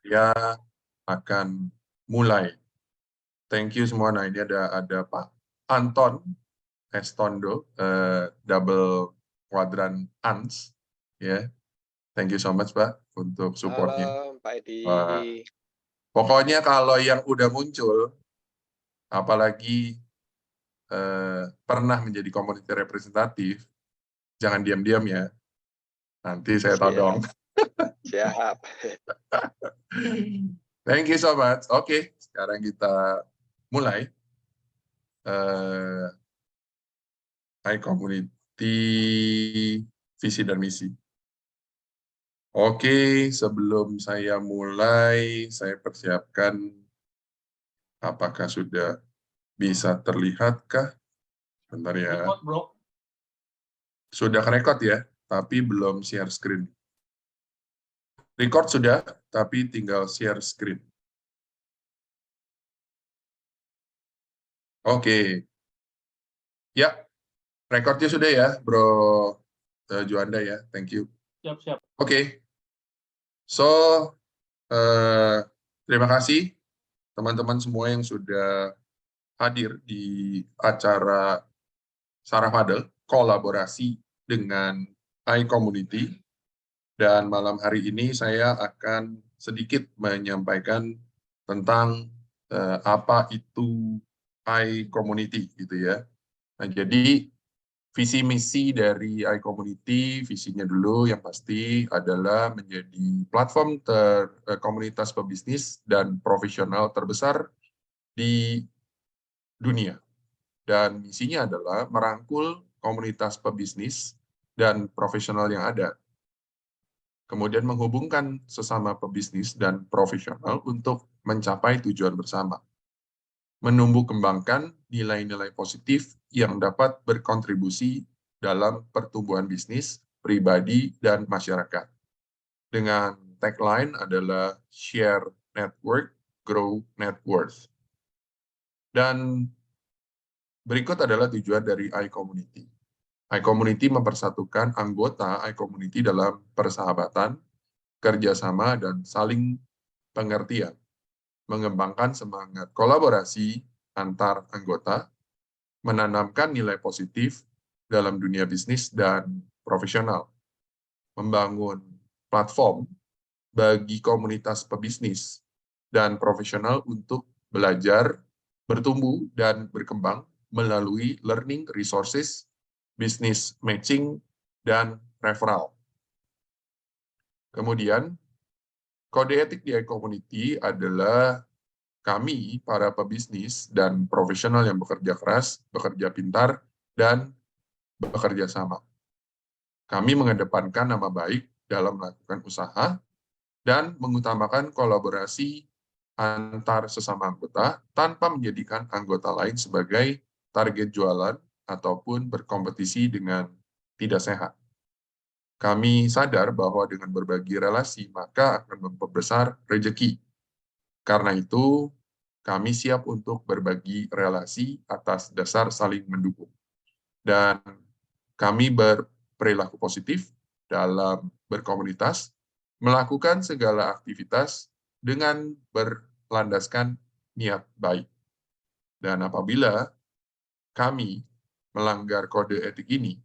ya akan mulai. Thank you semua. Nah, ini ada Pak Anton Estondo, double quadrant ANS, ya. Thank you so much, Pak, untuk support-nya. Halo, Pak Edi. Pokoknya kalau yang udah muncul, apalagi pernah menjadi community representatif, jangan diam-diam ya. Nanti saya todong. Siap. Thank you so much. Oke, sekarang kita mulai. iCommunity visi dan misi. Oke, sebelum saya mulai, saya persiapkan apakah sudah bisa terlihatkah? Bentar ya. Sudah record ya, tapi belum share screen. Record sudah, tapi tinggal share screen. Oke. Ya, recordnya sudah ya, Bro Juanda ya. Thank you. Siap. Oke. So, terima kasih teman-teman semua yang sudah hadir di acara Saraf Huddle, kolaborasi dengan iCommunity. Dan malam hari ini saya akan sedikit menyampaikan tentang apa itu iCommunity gitu ya. Nah, jadi visi misi dari iCommunity, visinya dulu yang pasti adalah menjadi platform komunitas pebisnis dan profesional terbesar di dunia. Dan misinya adalah merangkul komunitas pebisnis dan profesional yang ada, kemudian menghubungkan sesama pebisnis dan profesional untuk mencapai tujuan bersama. Menumbuh kembangkan nilai-nilai positif yang dapat berkontribusi dalam pertumbuhan bisnis, pribadi, dan masyarakat. Dengan tagline adalah Share Network, Grow Net Worth. Dan berikut adalah tujuan dari iCommunity. iCommunity mempersatukan anggota iCommunity dalam persahabatan, kerjasama, dan saling pengertian, mengembangkan semangat kolaborasi antar anggota, menanamkan nilai positif dalam dunia bisnis dan profesional, membangun platform bagi komunitas pebisnis dan profesional untuk belajar, bertumbuh, dan berkembang melalui learning resources, business matching, dan referral. Kemudian, kode etik di iCommunity adalah kami, para pebisnis dan profesional yang bekerja keras, bekerja pintar, dan bekerja sama. Kami mengedepankan nama baik dalam melakukan usaha dan mengutamakan kolaborasi antar sesama anggota tanpa menjadikan anggota lain sebagai target jualan ataupun berkompetisi dengan tidak sehat. Kami sadar bahwa dengan berbagi relasi maka akan memperbesar rezeki. Karena itu, kami siap untuk berbagi relasi atas dasar saling mendukung. Dan kami berperilaku positif dalam berkomunitas, melakukan segala aktivitas dengan berlandaskan niat baik. Dan apabila kami melanggar kode etik ini,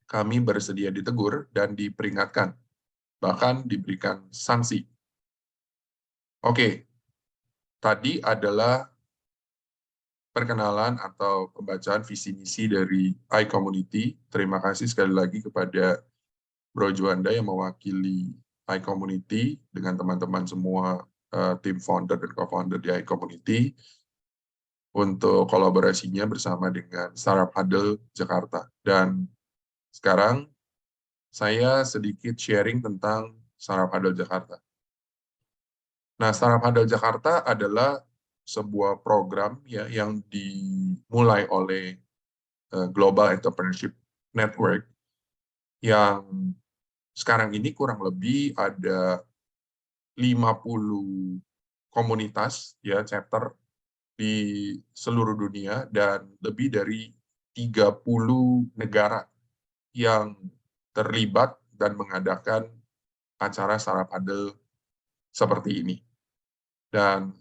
kami bersedia ditegur dan diperingatkan, bahkan diberikan sanksi. Oke, tadi adalah perkenalan atau pembacaan visi misi dari iCommunity. Terima kasih sekali lagi kepada Bro Juanda yang mewakili iCommunity dengan teman-teman semua tim founder dan co-founder di iCommunity untuk kolaborasinya bersama dengan Startup Huddle Jakarta. Dan sekarang saya sedikit sharing tentang Startup Huddle Jakarta. Nah, Startup Huddle Jakarta adalah sebuah program ya yang dimulai oleh Global Entrepreneurship Network yang sekarang ini kurang lebih ada 50 komunitas ya chapter di seluruh dunia dan lebih dari 30 negara yang terlibat dan mengadakan acara Startup Huddle seperti ini. Dan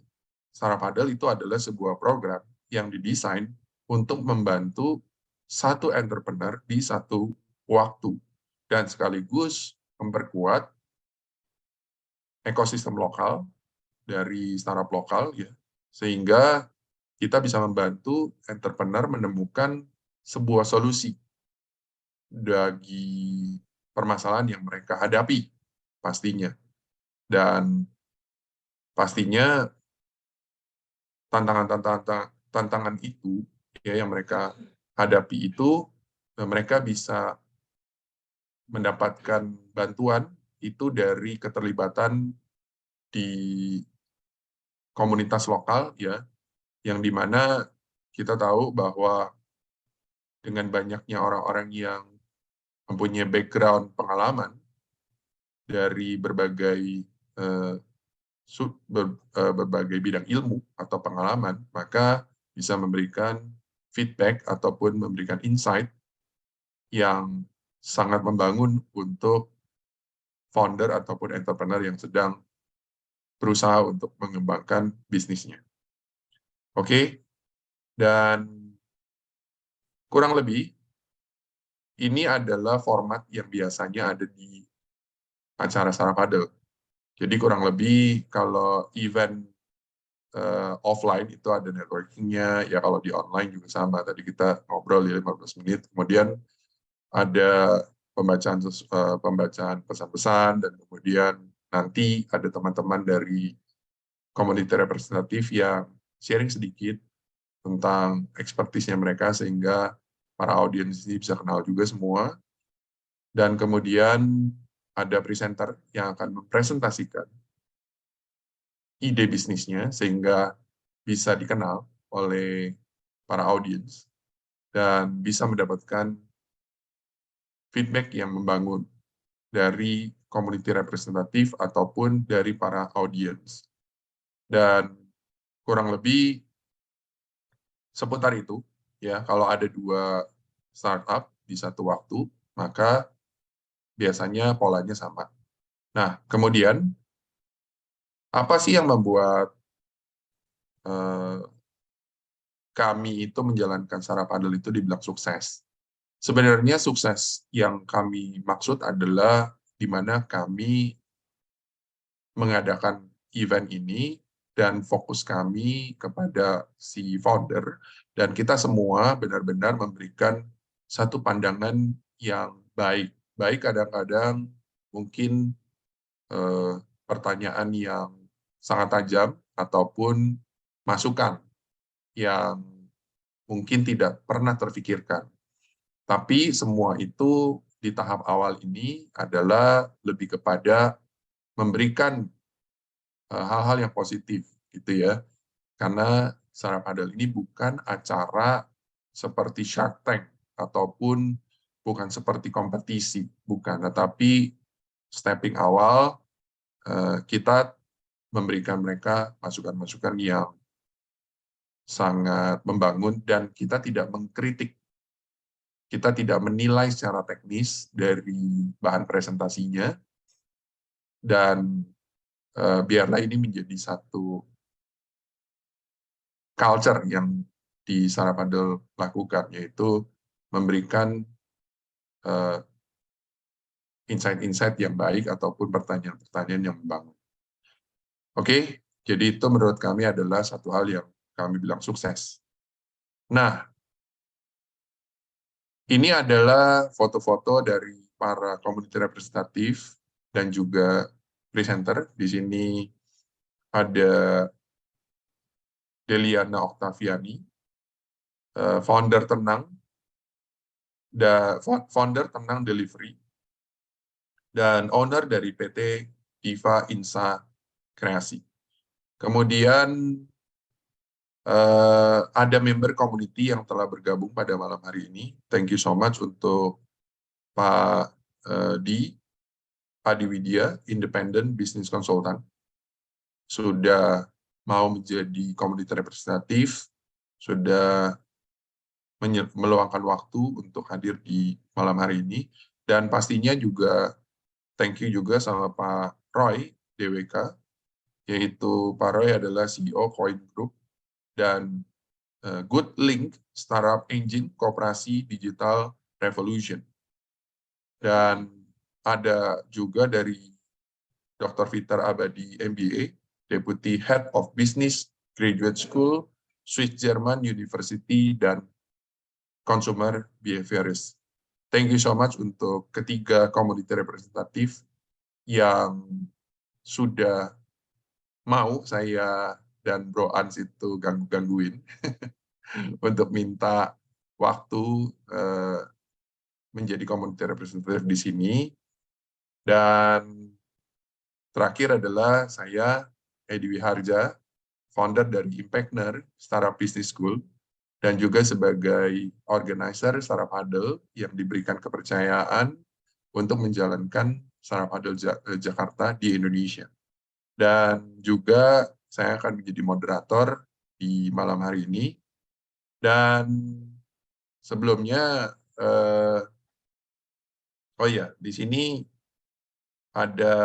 Startup Huddle itu adalah sebuah program yang didesain untuk membantu satu entrepreneur di satu waktu dan sekaligus memperkuat ekosistem lokal dari startup lokal, ya, sehingga kita bisa membantu entrepreneur menemukan sebuah solusi bagi permasalahan yang mereka hadapi pastinya. Dan pastinya tantangan itu, ya, yang mereka hadapi itu, mereka bisa mendapatkan bantuan itu dari keterlibatan di komunitas lokal, ya, yang dimana kita tahu bahwa dengan banyaknya orang-orang yang mempunyai background pengalaman dari berbagai berbagai bidang ilmu atau pengalaman, maka bisa memberikan feedback ataupun memberikan insight yang sangat membangun untuk founder ataupun entrepreneur yang sedang berusaha untuk mengembangkan bisnisnya. Oke, dan kurang lebih ini adalah format yang biasanya ada di acara Startup Huddle. Jadi kurang lebih kalau event offline itu ada networking-nya, ya kalau di online juga sama. Tadi kita ngobrol ya 15 menit, kemudian ada pembacaan pesan-pesan, dan kemudian nanti ada teman-teman dari community representatif yang sharing sedikit tentang expertise-nya mereka, sehingga para audiens ini bisa kenal juga semua. Dan kemudian ada presenter yang akan mempresentasikan ide bisnisnya, sehingga bisa dikenal oleh para audiens dan bisa mendapatkan feedback yang membangun dari community representatif ataupun dari para audiens. Dan kurang lebih seputar itu, ya, kalau ada 2 startup di satu waktu, maka biasanya polanya sama. Nah, kemudian apa sih yang membuat kami itu menjalankan Startup Huddle itu dibilang sukses? Sebenarnya sukses yang kami maksud adalah di mana kami mengadakan event ini dan fokus kami kepada si founder, dan kita semua benar-benar memberikan satu pandangan yang baik. Baik kadang-kadang mungkin pertanyaan yang sangat tajam ataupun masukan yang mungkin tidak pernah terfikirkan. Tapi semua itu di tahap awal ini adalah lebih kepada memberikan hal-hal yang positif, gitu ya. Karena Startup Huddle ini bukan acara seperti Shark Tank ataupun bukan seperti kompetisi, bukan. Tetapi stepping awal kita memberikan mereka masukan-masukan yang sangat membangun, dan kita tidak mengkritik, kita tidak menilai secara teknis dari bahan presentasinya, dan biarlah ini menjadi satu culture yang di Startup Huddle lakukan, yaitu memberikan insight-insight yang baik ataupun pertanyaan-pertanyaan yang membangun. Oke, jadi itu menurut kami adalah satu hal yang kami bilang sukses. Nah, ini adalah foto-foto dari para community representatif dan juga presenter. Di sini ada Deliana Octaviani, founder Tenang Delivery, dan owner dari PT Diva Insa Kreasi. Kemudian ada member community yang telah bergabung pada malam hari ini. Thank you so much untuk Pak Adi Widya, Independent Business Consultant, sudah mau menjadi community representatif, sudah meluangkan waktu untuk hadir di malam hari ini, dan pastinya juga thank you juga sama Pak Roy DWK, yaitu Pak Roy adalah CEO Coin Group dan Good Link Startup Engine Koperasi Digital Revolution. Dan ada juga dari Dr. Vitar Abadi MBA, Deputy Head of Business Graduate School, Swiss German University, dan Consumer Behaviorist. Thank you so much untuk ketiga community representatif yang sudah mau saya dan Bro Ans itu gangguin untuk minta waktu menjadi community representative di sini. Dan terakhir adalah saya, Edi Wiharja, founder dari Impactner Startup Business School, dan juga sebagai organizer Startup Huddle yang diberikan kepercayaan untuk menjalankan Startup Huddle Jakarta di Indonesia. Dan juga saya akan menjadi moderator di malam hari ini. Dan sebelumnya, oh iya, di sini ada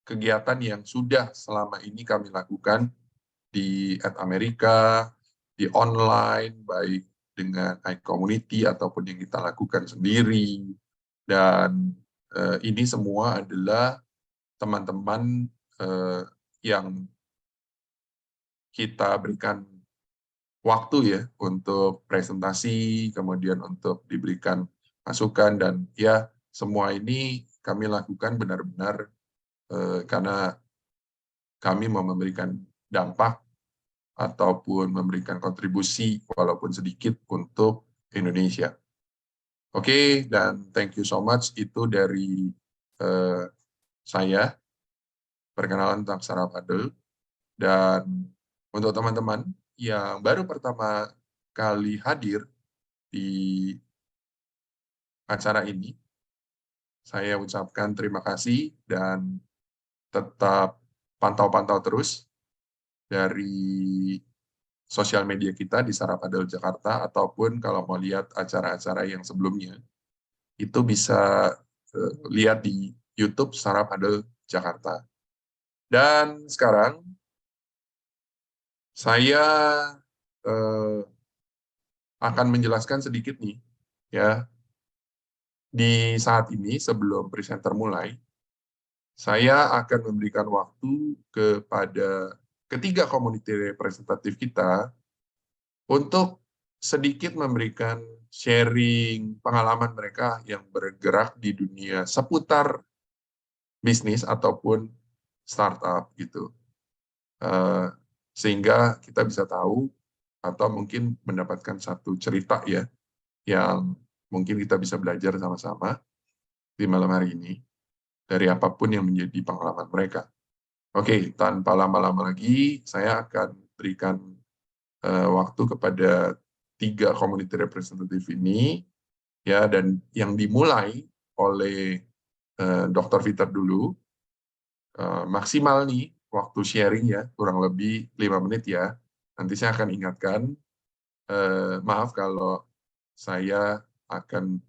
kegiatan yang sudah selama ini kami lakukan di Amerika, di online, baik dengan iCommunity ataupun yang kita lakukan sendiri. Dan ini semua adalah teman-teman yang kita berikan waktu ya untuk presentasi, kemudian untuk diberikan masukan, dan ya semua ini kami lakukan benar-benar karena kami mau memberikan dampak ataupun memberikan kontribusi walaupun sedikit untuk Indonesia. Oke, dan thank you so much. Itu dari saya, perkenalan tentang Startup Huddle. Dan untuk teman-teman yang baru pertama kali hadir di acara ini, saya ucapkan terima kasih dan tetap pantau-pantau terus dari sosial media kita di Startup Huddle Jakarta, ataupun kalau mau lihat acara-acara yang sebelumnya, itu bisa lihat di YouTube Startup Huddle Jakarta. Dan sekarang saya akan menjelaskan sedikit nih, ya. Di saat ini, sebelum presenter mulai, saya akan memberikan waktu kepada ketiga community representatif kita untuk sedikit memberikan sharing pengalaman mereka yang bergerak di dunia seputar bisnis ataupun startup gitu. Sehingga kita bisa tahu atau mungkin mendapatkan satu cerita ya yang mungkin kita bisa belajar sama-sama di malam hari ini dari apapun yang menjadi pengalaman mereka. Oke, tanpa lama-lama lagi, saya akan berikan waktu kepada tiga community representative ini, ya, dan yang dimulai oleh Dr. Vitar dulu. Maksimal nih waktu sharing ya, kurang lebih 5 menit ya. Nanti saya akan ingatkan, maaf kalau saya akan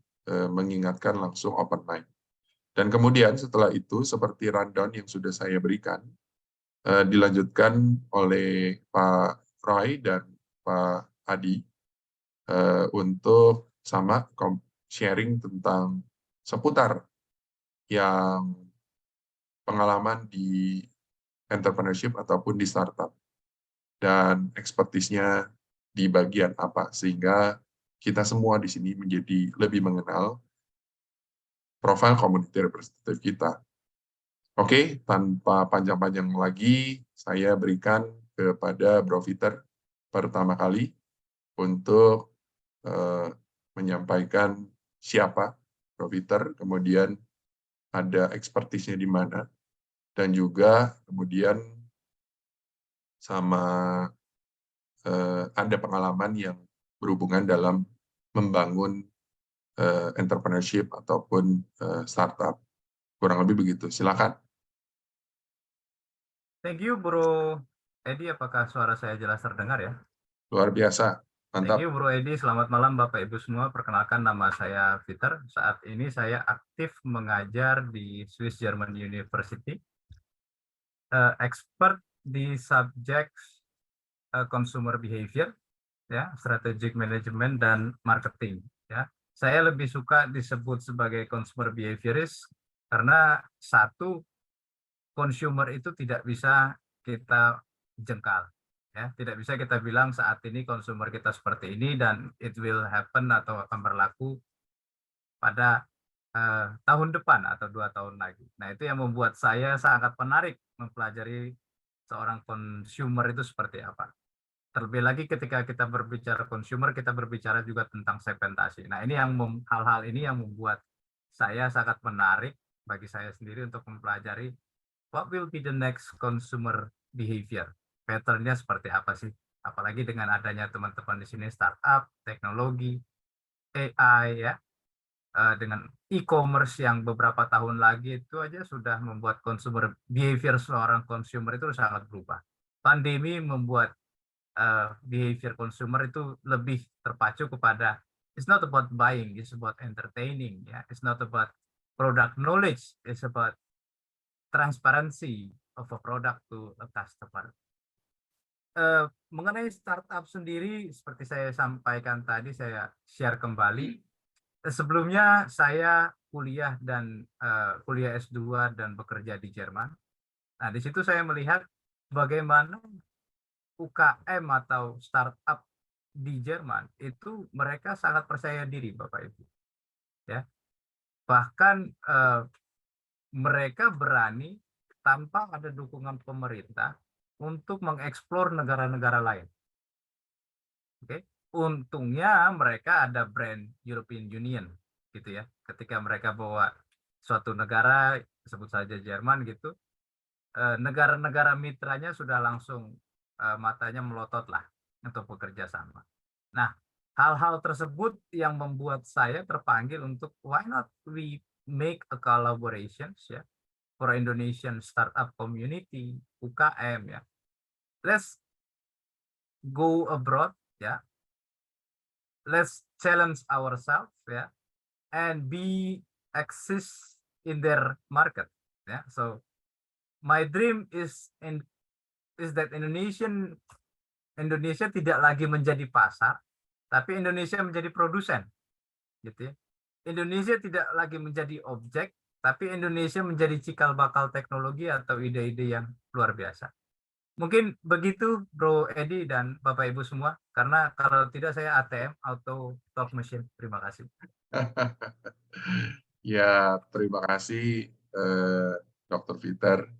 mengingatkan langsung open mic. Dan kemudian setelah itu, seperti rundown yang sudah saya berikan, dilanjutkan oleh Pak Roy dan Pak Adi untuk sama sharing tentang seputar yang pengalaman di entrepreneurship ataupun di startup, dan expertise-nya di bagian apa, sehingga kita semua di sini menjadi lebih mengenal profil community representative kita. Oke, tanpa panjang-panjang lagi, saya berikan kepada Bro Vitar pertama kali untuk menyampaikan siapa Bro Vitar, kemudian ada expertise-nya di mana, dan juga kemudian sama ada pengalaman yang berhubungan dalam membangun entrepreneurship ataupun startup. Kurang lebih begitu. Silakan. Thank you, Bro Edi. Apakah suara saya jelas terdengar ya? Luar biasa. Mantap. Thank you Bro Edi, selamat malam Bapak Ibu semua. Perkenalkan nama saya Peter. Saat ini saya aktif mengajar di Swiss German University. Expert di subjek consumer behavior, ya, strategic management dan marketing. Ya, saya lebih suka disebut sebagai consumer behaviorist karena satu, consumer itu tidak bisa kita jengkal. Ya, tidak bisa kita bilang saat ini consumer kita seperti ini dan it will happen atau akan berlaku pada tahun depan atau 2 tahun lagi. Nah, itu yang membuat saya sangat menarik mempelajari seorang consumer itu seperti apa. Terlebih lagi ketika kita berbicara consumer, kita berbicara juga tentang segmentasi. Nah, ini yang hal-hal ini yang membuat saya sangat menarik bagi saya sendiri untuk mempelajari what will be the next consumer behavior. Pattern-nya seperti apa sih? Apalagi dengan adanya teman-teman di sini startup, teknologi, AI, ya, dengan e-commerce yang beberapa tahun lagi itu aja sudah membuat consumer behavior seorang consumer itu sangat berubah. Pandemi membuat behavior consumer itu lebih terpacu kepada it's not about buying, it's about entertaining, ya. It's not about product knowledge, it's about transparency of a product to a customer. Mengenai startup sendiri, seperti saya sampaikan tadi, saya share kembali. Sebelumnya saya kuliah dan kuliah S2 dan bekerja di Jerman. Nah, di situ saya melihat bagaimana UKM atau startup di Jerman itu mereka sangat percaya diri, Bapak Ibu. Ya, bahkan mereka berani tanpa ada dukungan pemerintah untuk mengeksplor negara-negara lain. Oke, untungnya mereka ada brand European Union, gitu ya. Ketika mereka bawa suatu negara, sebut saja Jerman gitu, negara-negara mitranya sudah langsung matanya melotot lah untuk bekerja sama. Nah, hal-hal tersebut yang membuat saya terpanggil untuk why not we make a collaborations, ya, for Indonesian startup community, UKM, ya. Let's go abroad, ya. Let's challenge ourselves, ya, and be exist in their market, ya. So my dream is that Indonesia tidak lagi menjadi pasar, tapi Indonesia menjadi produsen, gitu ya. Indonesia tidak lagi menjadi objek, tapi Indonesia menjadi cikal bakal teknologi atau ide-ide yang luar biasa. Mungkin begitu Bro Edi dan Bapak Ibu semua, karena kalau tidak saya ATM, auto talk machine. Terima kasih. Ya, terima kasih Dr. Peter.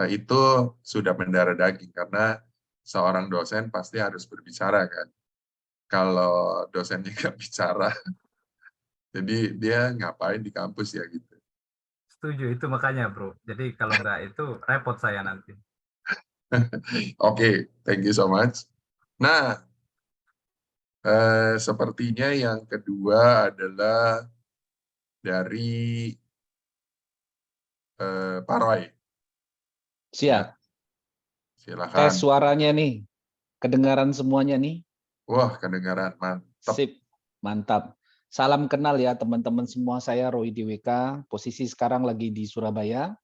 Itu sudah mendarah daging karena seorang dosen pasti harus berbicara kan. Kalau dosennya nggak bicara, jadi dia ngapain di kampus ya gitu. Setuju, itu makanya Bro. Jadi kalau nggak itu repot saya nanti. Oke, thank you so much. Nah, sepertinya yang kedua adalah dari Pak Roy. Siap. Silakan. Tes suaranya nih. Kedengaran semuanya nih. Wah, kedengaran. Mantap. Sip. Mantap. Salam kenal ya teman-teman semua. Saya Roy DWK. Posisi sekarang lagi di Surabaya.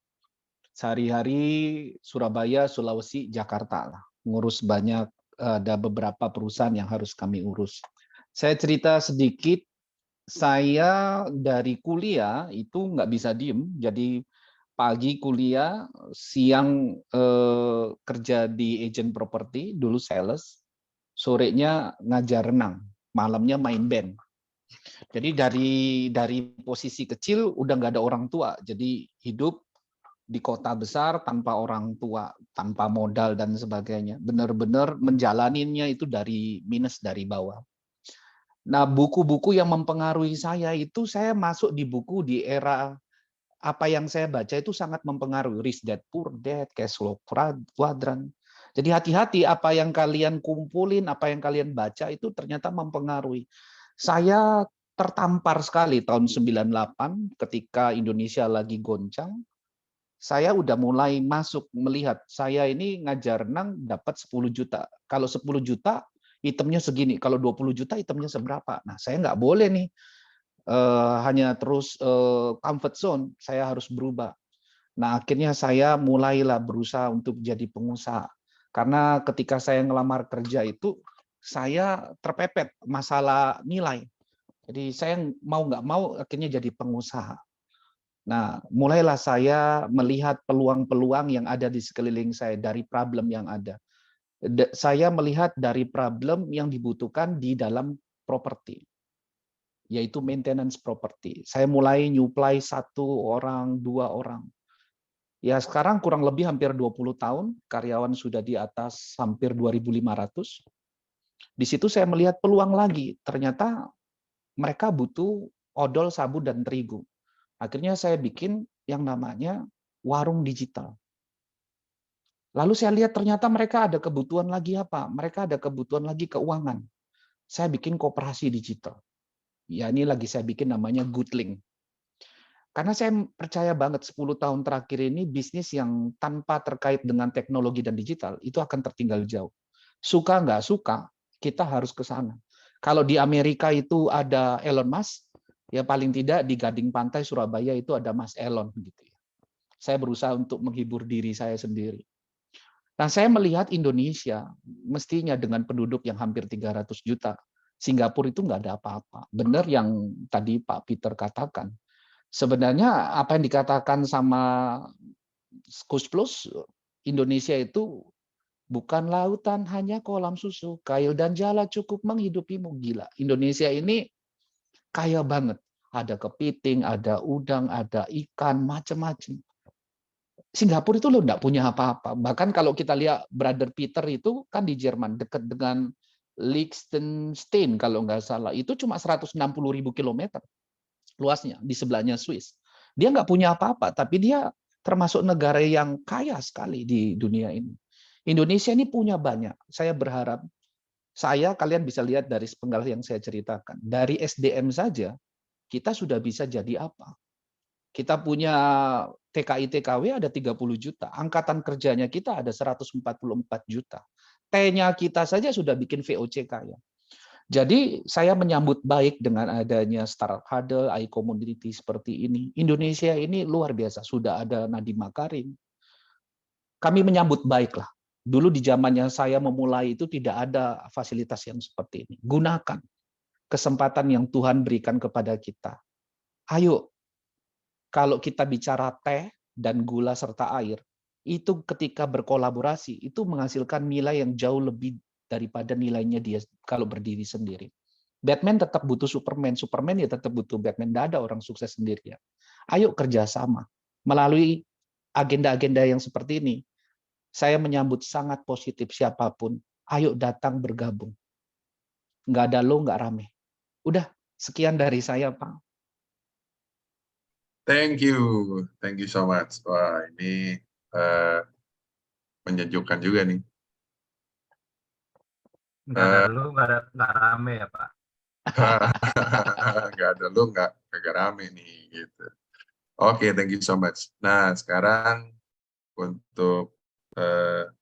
Sehari-hari Surabaya, Sulawesi, Jakarta lah. Ngurus banyak, ada beberapa perusahaan yang harus kami urus. Saya cerita sedikit. Saya dari kuliah itu nggak bisa diem. Jadi pagi kuliah, siang kerja di agent properti, dulu sales, sorenya ngajar renang, malamnya main band. Jadi dari posisi kecil udah nggak ada orang tua, jadi hidup di kota besar tanpa orang tua, tanpa modal dan sebagainya. Benar-benar menjalaninya itu dari minus, dari bawah. Nah, buku-buku yang mempengaruhi saya itu saya masuk di buku di era apa yang saya baca itu sangat mempengaruhi. Rich Dad Poor Dad, Cash Flow Quadrant. Jadi hati-hati apa yang kalian kumpulin, apa yang kalian baca itu ternyata mempengaruhi. Saya tertampar sekali tahun 98 ketika Indonesia lagi goncang. Saya udah mulai masuk melihat saya ini ngajar renang dapat 10 juta. Kalau 10 juta itemnya segini, kalau 20 juta itemnya seberapa. Nah, saya nggak boleh nih hanya terus comfort zone, saya harus berubah. Nah, akhirnya saya mulailah berusaha untuk jadi pengusaha. Karena ketika saya ngelamar kerja itu, saya terpepet masalah nilai. Jadi saya mau nggak mau akhirnya jadi pengusaha. Nah, mulailah saya melihat peluang-peluang yang ada di sekeliling saya dari problem yang ada. Saya melihat dari problem yang dibutuhkan di dalam properti, yaitu maintenance property. Saya mulai nyuplai 1 orang, 2 orang. Ya sekarang kurang lebih hampir 20 tahun, karyawan sudah di atas hampir 2.500. Di situ saya melihat peluang lagi, ternyata mereka butuh odol, sabun, dan terigu. Akhirnya saya bikin yang namanya warung digital. Lalu saya lihat ternyata mereka ada kebutuhan lagi apa? Mereka ada kebutuhan lagi keuangan. Saya bikin koperasi digital. Ya ini lagi saya bikin namanya Goodlink. Karena saya percaya banget 10 tahun terakhir ini bisnis yang tanpa terkait dengan teknologi dan digital itu akan tertinggal jauh. Suka nggak suka, kita harus ke sana. Kalau di Amerika itu ada Elon Musk, ya paling tidak di Gading Pantai Surabaya itu ada Mas Elon gitu ya. Saya berusaha untuk menghibur diri saya sendiri. Nah, saya melihat Indonesia mestinya dengan penduduk yang hampir 300 juta, Singapura itu nggak ada apa-apa. Benar yang tadi Pak Peter katakan. Sebenarnya apa yang dikatakan sama Kus Plus, Indonesia itu bukan lautan, hanya kolam susu. Kail dan jala cukup menghidupimu. Gila. Indonesia ini kaya banget. Ada kepiting, ada udang, ada ikan, macam-macam. Singapura itu lo enggak punya apa-apa. Bahkan kalau kita lihat Brother Peter itu kan di Jerman, dekat dengan Liechtenstein kalau nggak salah. Itu cuma 160.000 kilometer luasnya, di sebelahnya Swiss. Dia nggak punya apa-apa, tapi dia termasuk negara yang kaya sekali di dunia ini. Indonesia ini punya banyak. Saya berharap kalian bisa lihat dari sepenggal yang saya ceritakan. Dari SDM saja, kita sudah bisa jadi apa? Kita punya TKI TKW ada 30 juta. Angkatan kerjanya kita ada 144 juta. T-nya kita saja sudah bikin VOC kaya. Jadi saya menyambut baik dengan adanya Startup Huddle, iCommunity seperti ini. Indonesia ini luar biasa, sudah ada Nadiem Makarim. Kami menyambut baik lah. Dulu di zamannya saya memulai itu tidak ada fasilitas yang seperti ini. Gunakan kesempatan yang Tuhan berikan kepada kita. Ayo, kalau kita bicara teh dan gula serta air, itu ketika berkolaborasi, itu menghasilkan nilai yang jauh lebih daripada nilainya dia kalau berdiri sendiri. Batman tetap butuh Superman, Superman ya tetap butuh Batman. Tidak ada orang sukses sendirian. Ayo kerjasama. Melalui agenda-agenda yang seperti ini, saya menyambut sangat positif siapapun. Ayo datang bergabung. Nggak ada lo, nggak rame. Udah, sekian dari saya, Pak. Thank you so much. Wah, ini menyejukkan juga nih. Nggak ada lu, nggak rame ya Pak. Nggak ada lu, nggak rame nih gitu. Oke, thank you so much. Nah, sekarang untuk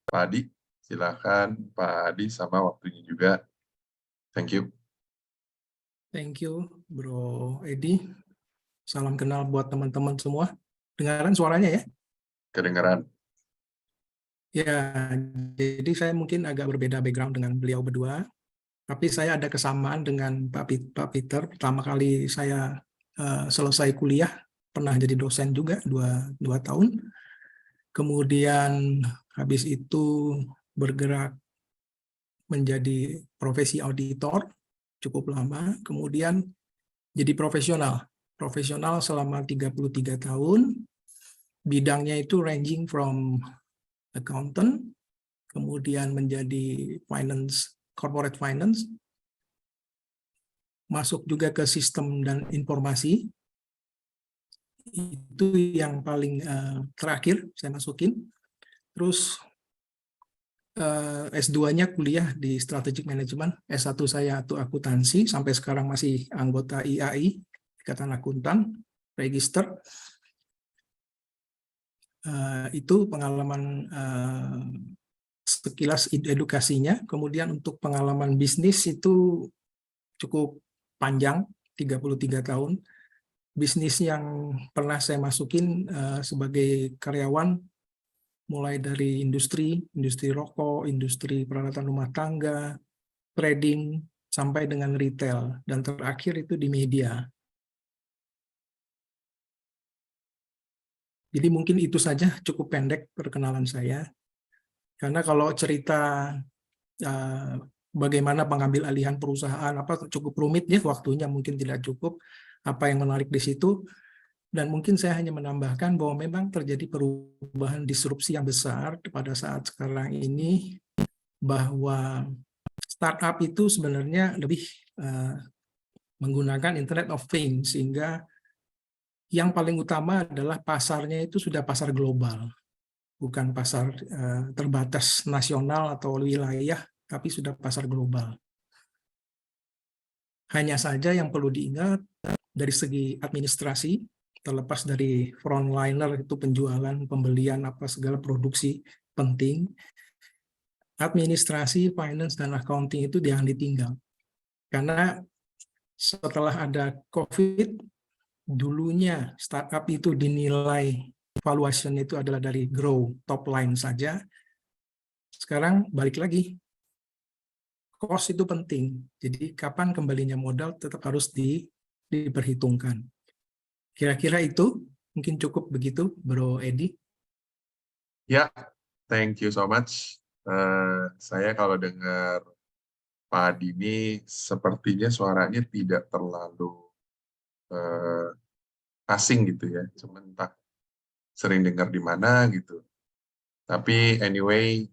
Pak Adi, silakan Pak Adi sama waktunya juga. Thank you. Thank you, Bro Edi. Salam kenal buat teman-teman semua. Dengaran suaranya ya? Kedengaran. Ya, jadi saya mungkin agak berbeda background dengan beliau berdua, tapi saya ada kesamaan dengan Pak Peter. Pertama kali saya selesai kuliah, pernah jadi dosen juga 2 tahun. Kemudian habis itu bergerak menjadi profesi auditor cukup lama, kemudian jadi profesional selama 33 tahun. Bidangnya itu ranging from accountant, kemudian menjadi corporate finance, masuk juga ke sistem dan informasi. Itu yang paling terakhir saya masukin. Terus S2-nya kuliah di Strategic Management, S1 saya itu akuntansi, sampai sekarang masih anggota IAI, Ikatan Akuntan, register. Itu pengalaman sekilas edukasinya. Kemudian untuk pengalaman bisnis itu cukup panjang, 33 tahun. Bisnis yang pernah saya masukin sebagai karyawan, mulai dari industri rokok, industri peralatan rumah tangga, trading, sampai dengan retail, dan terakhir itu di media. Jadi mungkin itu saja, cukup pendek perkenalan saya. Karena kalau cerita bagaimana pengambil alihan perusahaan, cukup rumit ya, waktunya mungkin tidak cukup. Apa yang menarik di situ, dan mungkin saya hanya menambahkan bahwa memang terjadi perubahan disrupsi yang besar pada saat sekarang ini, bahwa startup itu sebenarnya lebih menggunakan Internet of Things, sehingga yang paling utama adalah pasarnya itu sudah pasar global, bukan pasar terbatas nasional atau wilayah, tapi sudah pasar global. Hanya saja yang perlu diingat dari segi administrasi, terlepas dari frontliner itu penjualan, pembelian, segala produksi penting, administrasi, finance, dan accounting itu jangan ditinggal. Karena setelah ada COVID, dulunya startup itu dinilai valuation itu adalah dari grow top line saja. Sekarang balik lagi, cost itu penting. Jadi kapan kembalinya modal tetap harus diperhitungkan. Kira-kira itu mungkin cukup begitu, Bro Edi. Ya, thank you so much. Saya kalau dengar Pak Adi ini sepertinya suaranya tidak terlalu asing gitu ya, cuman entah sering dengar di mana gitu. Tapi anyway,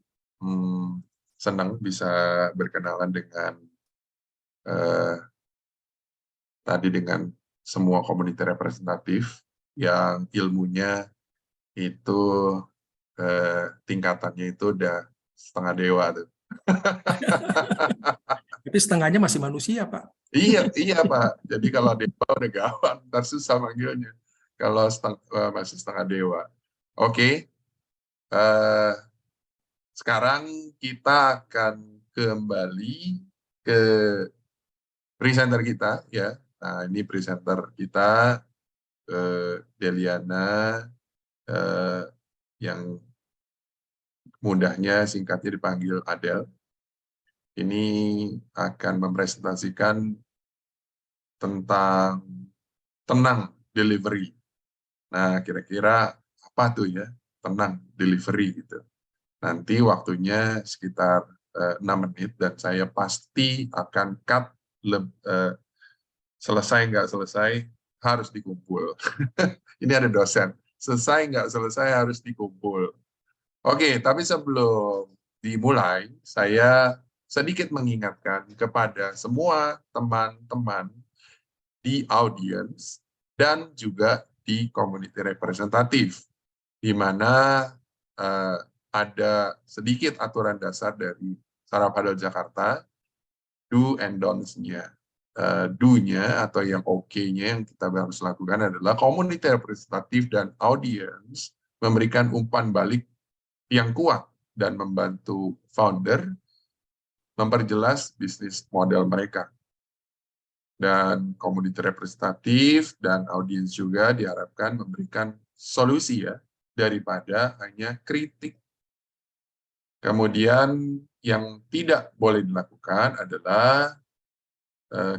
senang bisa berkenalan dengan tadi dengan semua komunitas representatif yang ilmunya itu tingkatannya itu udah setengah dewa tuh. Tapi setengahnya masih manusia, Pak. Iya Pak. Jadi kalau dewa udah gawat, ntar susah manggilnya. Kalau masih setengah dewa. Oke. Sekarang kita akan kembali ke presenter kita ya. Nah, ini presenter kita Deliana yang mudahnya singkatnya dipanggil Adel. Ini akan mempresentasikan tentang tenang delivery. Nah, kira-kira apa tuh ya tenang delivery gitu. Nanti waktunya sekitar 6 menit dan saya pasti akan cut selesai nggak selesai harus dikumpul. Ini ada dosen, selesai nggak selesai harus dikumpul. Oke, tapi sebelum dimulai, saya sedikit mengingatkan kepada semua teman-teman di audiens dan juga di community representatif, di mana ada sedikit aturan dasar dari Saraf Hadal Jakarta, do and don'ts-nya. Do-nya atau yang oke-nya yang kita harus lakukan adalah community representatif dan audiens memberikan umpan balik yang kuat dan membantu founder memperjelas bisnis model mereka. Dan community representatif dan audiens juga diharapkan memberikan solusi ya, daripada hanya kritik. Kemudian yang tidak boleh dilakukan adalah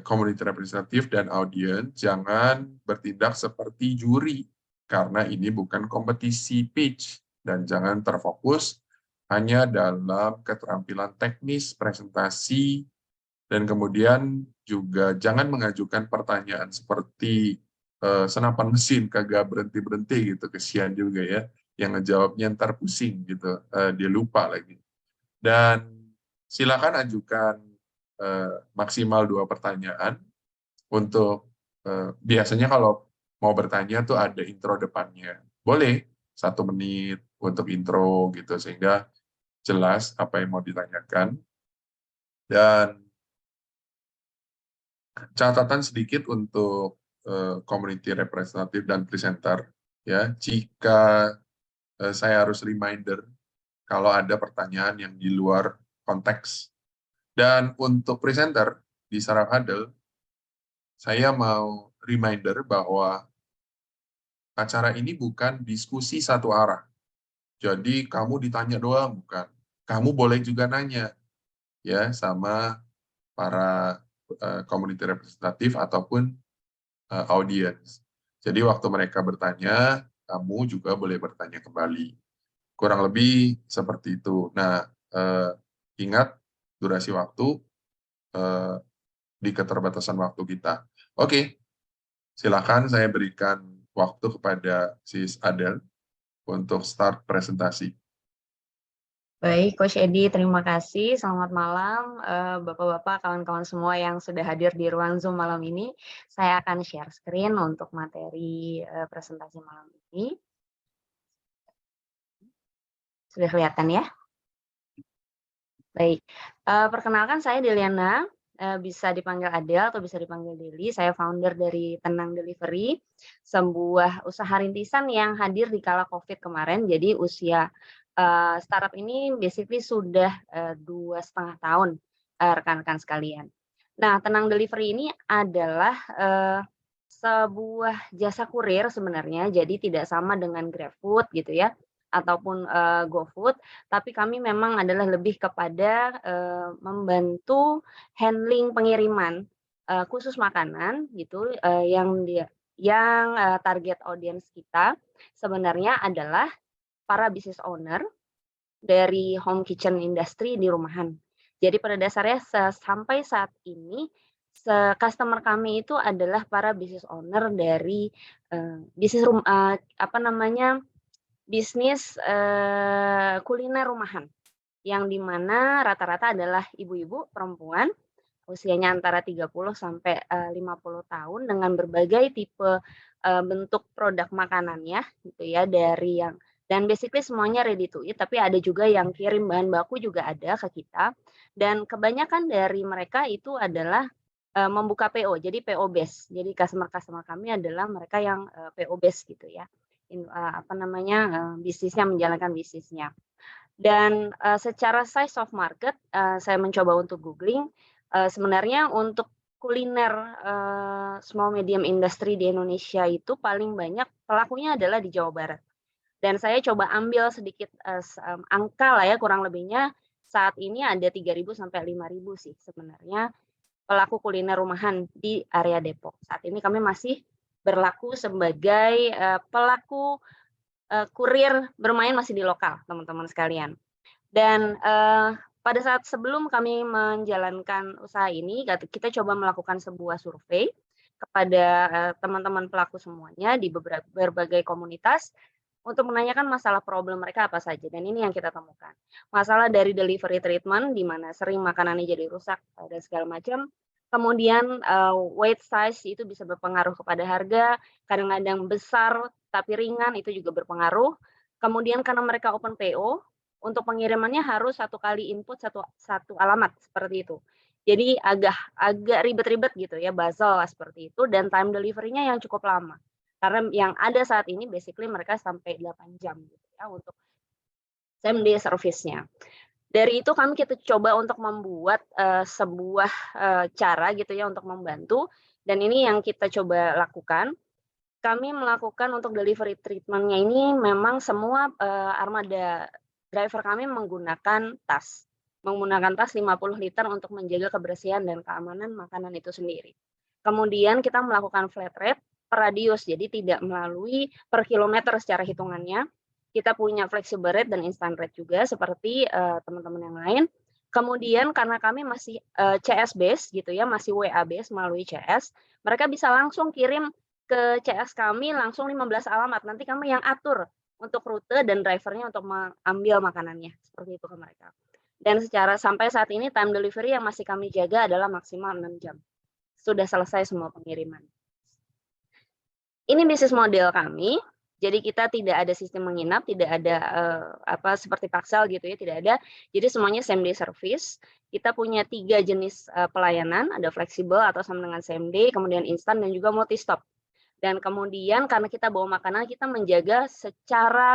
community representatif dan audiens jangan bertindak seperti juri, karena ini bukan kompetisi pitch, dan jangan terfokus hanya dalam keterampilan teknis presentasi, dan kemudian juga jangan mengajukan pertanyaan seperti senapan mesin kagak berhenti-berhenti gitu, kesian juga ya, yang ngejawabnya ntar pusing gitu, dia lupa lagi. Dan silakan ajukan maksimal 2 pertanyaan untuk biasanya kalau mau bertanya tuh ada intro depannya. Boleh 1 menit untuk intro gitu sehingga jelas apa yang mau ditanyakan. Dan catatan sedikit untuk community representatif dan presenter ya, jika saya harus reminder kalau ada pertanyaan yang di luar konteks. Dan untuk presenter di Startup Huddle, saya mau reminder bahwa acara ini bukan diskusi satu arah. Jadi kamu ditanya doang, bukan. Kamu boleh juga nanya ya sama para community representatif ataupun audience. Jadi waktu mereka bertanya, kamu juga boleh bertanya kembali. Kurang lebih seperti itu. Nah, ingat durasi waktu di keterbatasan waktu kita. Oke, silakan saya berikan waktu kepada Sis Adel untuk start presentasi. Baik, Coach Edi, terima kasih. Selamat malam, Bapak-Bapak, kawan-kawan semua yang sudah hadir di ruang Zoom malam ini. Saya akan share screen untuk materi presentasi malam ini. Sudah kelihatan ya? Baik, perkenalkan saya Deliana, bisa dipanggil Adel atau bisa dipanggil Deli. Saya founder dari Tenang Delivery, sebuah usaha rintisan yang hadir di kala COVID kemarin. Jadi usia startup ini basically sudah 2,5 tahun, rekan-rekan sekalian. Nah, Tenang Delivery ini adalah sebuah jasa kurir sebenarnya, jadi tidak sama dengan GrabFood gitu ya, ataupun GoFood, tapi kami memang adalah lebih kepada membantu handling pengiriman khusus makanan gitu, yang target audience kita sebenarnya adalah para business owner dari home kitchen industry di rumahan. Jadi pada dasarnya sampai saat ini customer kami itu adalah para business owner dari bisnis bisnis kuliner rumahan, yang dimana rata-rata adalah ibu-ibu perempuan usianya antara 30 sampai 50 tahun dengan berbagai tipe bentuk produk makanannya gitu ya, dari yang dan basically semuanya ready to eat, tapi ada juga yang kirim bahan baku juga ada ke kita, dan kebanyakan dari mereka itu adalah membuka PO, jadi PO base. Jadi customer kami adalah mereka yang PO base gitu ya. Bisnisnya, menjalankan bisnisnya. Dan secara size of market, saya mencoba untuk googling, sebenarnya untuk kuliner small medium industry di Indonesia itu paling banyak pelakunya adalah di Jawa Barat. Dan saya coba ambil sedikit angka lah ya, kurang lebihnya saat ini ada 3.000 sampai 5.000 sih sebenarnya pelaku kuliner rumahan di area Depok. Saat ini kami masih berlaku sebagai pelaku kurir bermain masih di lokal, teman-teman sekalian. Dan pada saat sebelum kami menjalankan usaha ini, kita coba melakukan sebuah survei kepada teman-teman pelaku semuanya di berbagai komunitas untuk menanyakan masalah problem mereka apa saja. Dan ini yang kita temukan. Masalah dari delivery treatment, di mana sering makanannya jadi rusak dan segala macam. Kemudian weight size itu bisa berpengaruh kepada harga, kadang-kadang besar tapi ringan itu juga berpengaruh. Kemudian karena mereka open PO, untuk pengirimannya harus satu kali input satu alamat seperti itu. Jadi agak ribet-ribet gitu ya, basal seperti itu, dan time delivery-nya yang cukup lama. Karena yang ada saat ini basically mereka sampai 8 jam gitu ya untuk same day service-nya. Dari itu kita coba untuk membuat sebuah cara gitu ya untuk membantu, dan ini yang kita coba lakukan. Kami melakukan untuk delivery treatment-nya ini memang semua armada driver kami menggunakan tas 50 liter untuk menjaga kebersihan dan keamanan makanan itu sendiri. Kemudian kita melakukan flat rate per radius, jadi tidak melalui per kilometer secara hitungannya. Kita punya flexible rate dan instant rate juga seperti teman-teman yang lain. Kemudian karena kami masih CS base gitu ya, masih WA base melalui CS, mereka bisa langsung kirim ke CS kami langsung 15 alamat. Nanti kami yang atur untuk rute dan drivernya untuk mengambil makanannya, seperti itu ke mereka. Dan secara sampai saat ini time delivery yang masih kami jaga adalah maksimal 6 jam. Sudah selesai semua pengiriman. Ini bisnis model kami. Jadi kita tidak ada sistem menginap, tidak ada seperti Paxel gitu ya, tidak ada. Jadi semuanya same day service. Kita punya 3 jenis pelayanan, ada fleksibel atau sama dengan same day, kemudian instan dan juga multi stop. Dan kemudian karena kita bawa makanan, kita menjaga secara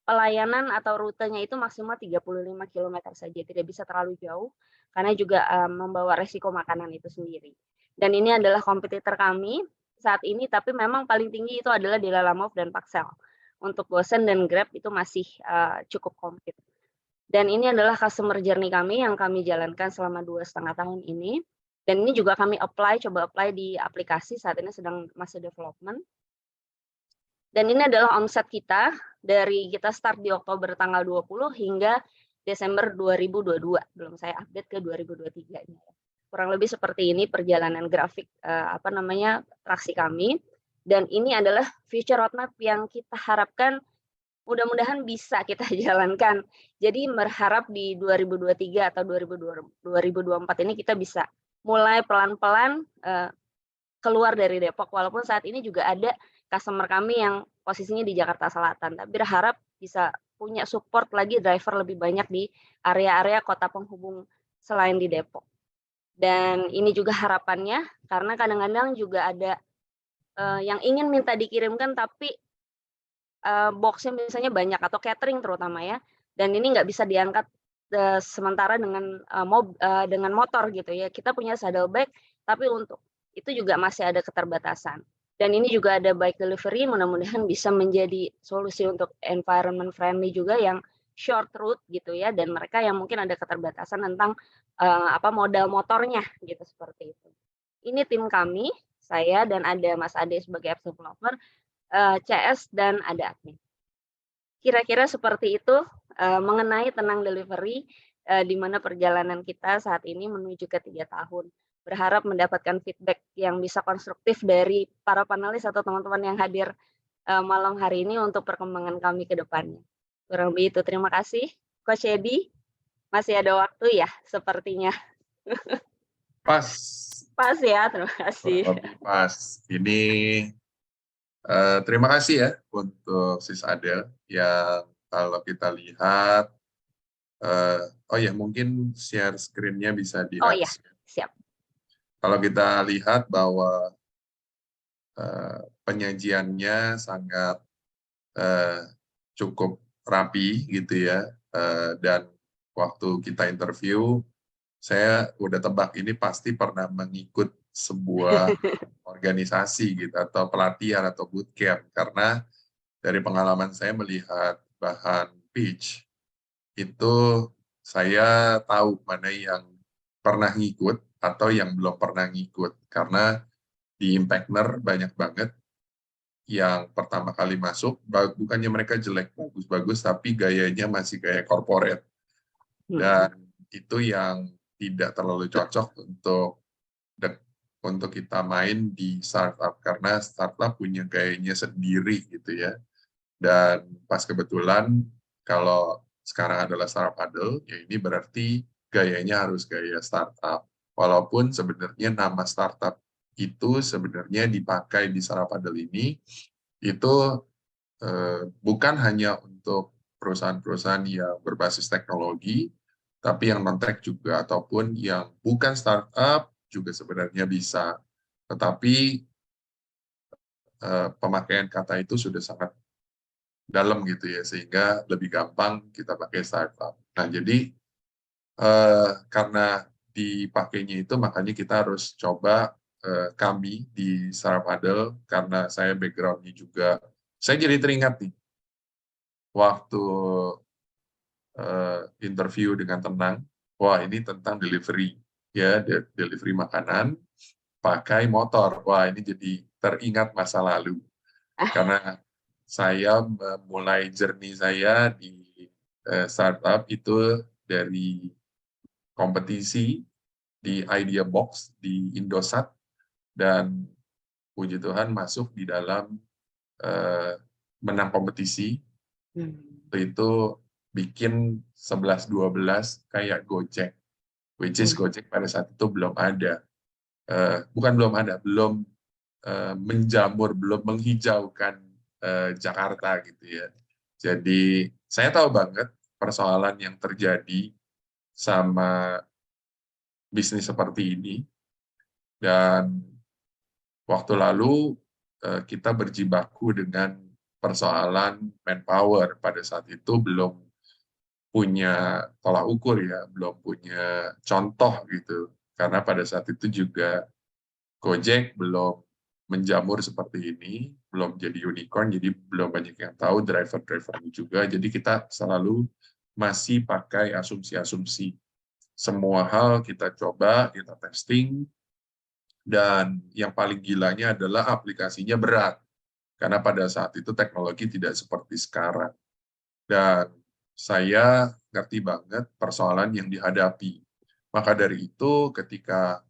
pelayanan atau rutenya itu maksimal 35 km saja, tidak bisa terlalu jauh karena juga membawa resiko makanan itu sendiri. Dan ini adalah kompetitor kami saat ini, tapi memang paling tinggi itu adalah di Lalamove dan Paxel. Untuk Gosen dan Grab itu masih cukup kompet. Dan ini adalah customer journey kami yang kami jalankan selama 2,5 tahun ini. Dan ini juga kami coba apply di aplikasi, saat ini sedang masih development. Dan ini adalah omset kita dari kita start di Oktober tanggal 20 hingga Desember 2022. Belum saya update ke 2023 ini. Kurang lebih seperti ini perjalanan grafik traksi kami. Dan ini adalah future roadmap yang kita harapkan mudah-mudahan bisa kita jalankan. Jadi berharap di 2023 atau 2024 ini kita bisa mulai pelan-pelan keluar dari Depok. Walaupun saat ini juga ada customer kami yang posisinya di Jakarta Selatan. Tapi berharap bisa punya support lagi driver lebih banyak di area-area kota penghubung selain di Depok. Dan ini juga harapannya, karena kadang-kadang juga ada yang ingin minta dikirimkan tapi boxnya misalnya banyak atau catering terutama ya, dan ini nggak bisa diangkat sementara dengan motor gitu ya. Kita punya saddlebag, tapi untuk itu juga masih ada keterbatasan. Dan ini juga ada bike delivery, mudah-mudahan bisa menjadi solusi untuk environment friendly juga yang short route gitu ya, dan mereka yang mungkin ada keterbatasan tentang modal motornya gitu, seperti itu. Ini tim kami, saya dan ada Mas Ade sebagai app developer, CS dan ada admin. Kira-kira seperti itu mengenai Tenang Delivery, di mana perjalanan kita saat ini menuju ke 3 tahun. Berharap mendapatkan feedback yang bisa konstruktif dari para panelis atau teman-teman yang hadir malam hari ini untuk perkembangan kami ke depannya. Kurang lebih itu. Terima kasih. Coach Edi, masih ada waktu ya sepertinya. Pas. Pas ya, terima kasih. Pas. Ini terima kasih ya untuk Sis Adel yang kalau kita lihat, mungkin share screen-nya bisa di Oh iya, siap. Kalau kita lihat bahwa penyajiannya sangat cukup rapi gitu ya, dan waktu kita interview, saya udah tebak ini pasti pernah mengikut sebuah organisasi gitu atau pelatihan atau bootcamp, karena dari pengalaman saya melihat bahan pitch itu saya tahu mana yang pernah ngikut atau yang belum pernah ngikut, karena di Impactner banyak banget yang pertama kali masuk, bukannya mereka jelek, bagus-bagus, tapi gayanya masih gaya corporate. Dan itu yang tidak terlalu cocok untuk kita main di startup, karena startup punya gayanya sendiri gitu ya. Dan pas kebetulan kalau sekarang adalah startup adult, ya ini berarti gayanya harus gaya startup. Walaupun sebenarnya nama startup itu sebenarnya dipakai di startup adult ini, itu bukan hanya untuk perusahaan-perusahaan yang berbasis teknologi, tapi yang non-tech juga, ataupun yang bukan startup juga sebenarnya bisa. Tetapi pemakaian kata itu sudah sangat dalam gitu ya, sehingga lebih gampang kita pakai startup. Nah, jadi karena dipakainya itu, makanya kita harus coba kami di Startup Adel, karena saya background-nya juga, saya jadi teringat nih, waktu interview dengan Tenang, wah ini tentang delivery, ya delivery makanan, pakai motor, wah ini jadi teringat masa lalu. Karena saya memulai journey saya di startup itu dari kompetisi di Idea Box di Indosat, dan puji Tuhan masuk di dalam menang kompetisi. Itu bikin 11-12 kayak Gojek, which is Gojek pada saat itu belum ada. Belum menjamur, belum menghijaukan Jakarta gitu ya. Jadi saya tahu banget persoalan yang terjadi sama bisnis seperti ini, dan waktu lalu kita berjibaku dengan persoalan manpower. Pada saat itu belum punya tolak ukur ya, belum punya contoh gitu. Karena pada saat itu juga Gojek belum menjamur seperti ini, belum jadi unicorn, jadi belum banyak yang tahu driver-drivernya juga. Jadi kita selalu masih pakai asumsi-asumsi. Semua hal kita coba, kita testing, dan yang paling gilanya adalah aplikasinya berat. Karena pada saat itu teknologi tidak seperti sekarang. Dan saya ngerti banget persoalan yang dihadapi. Maka dari itu ketika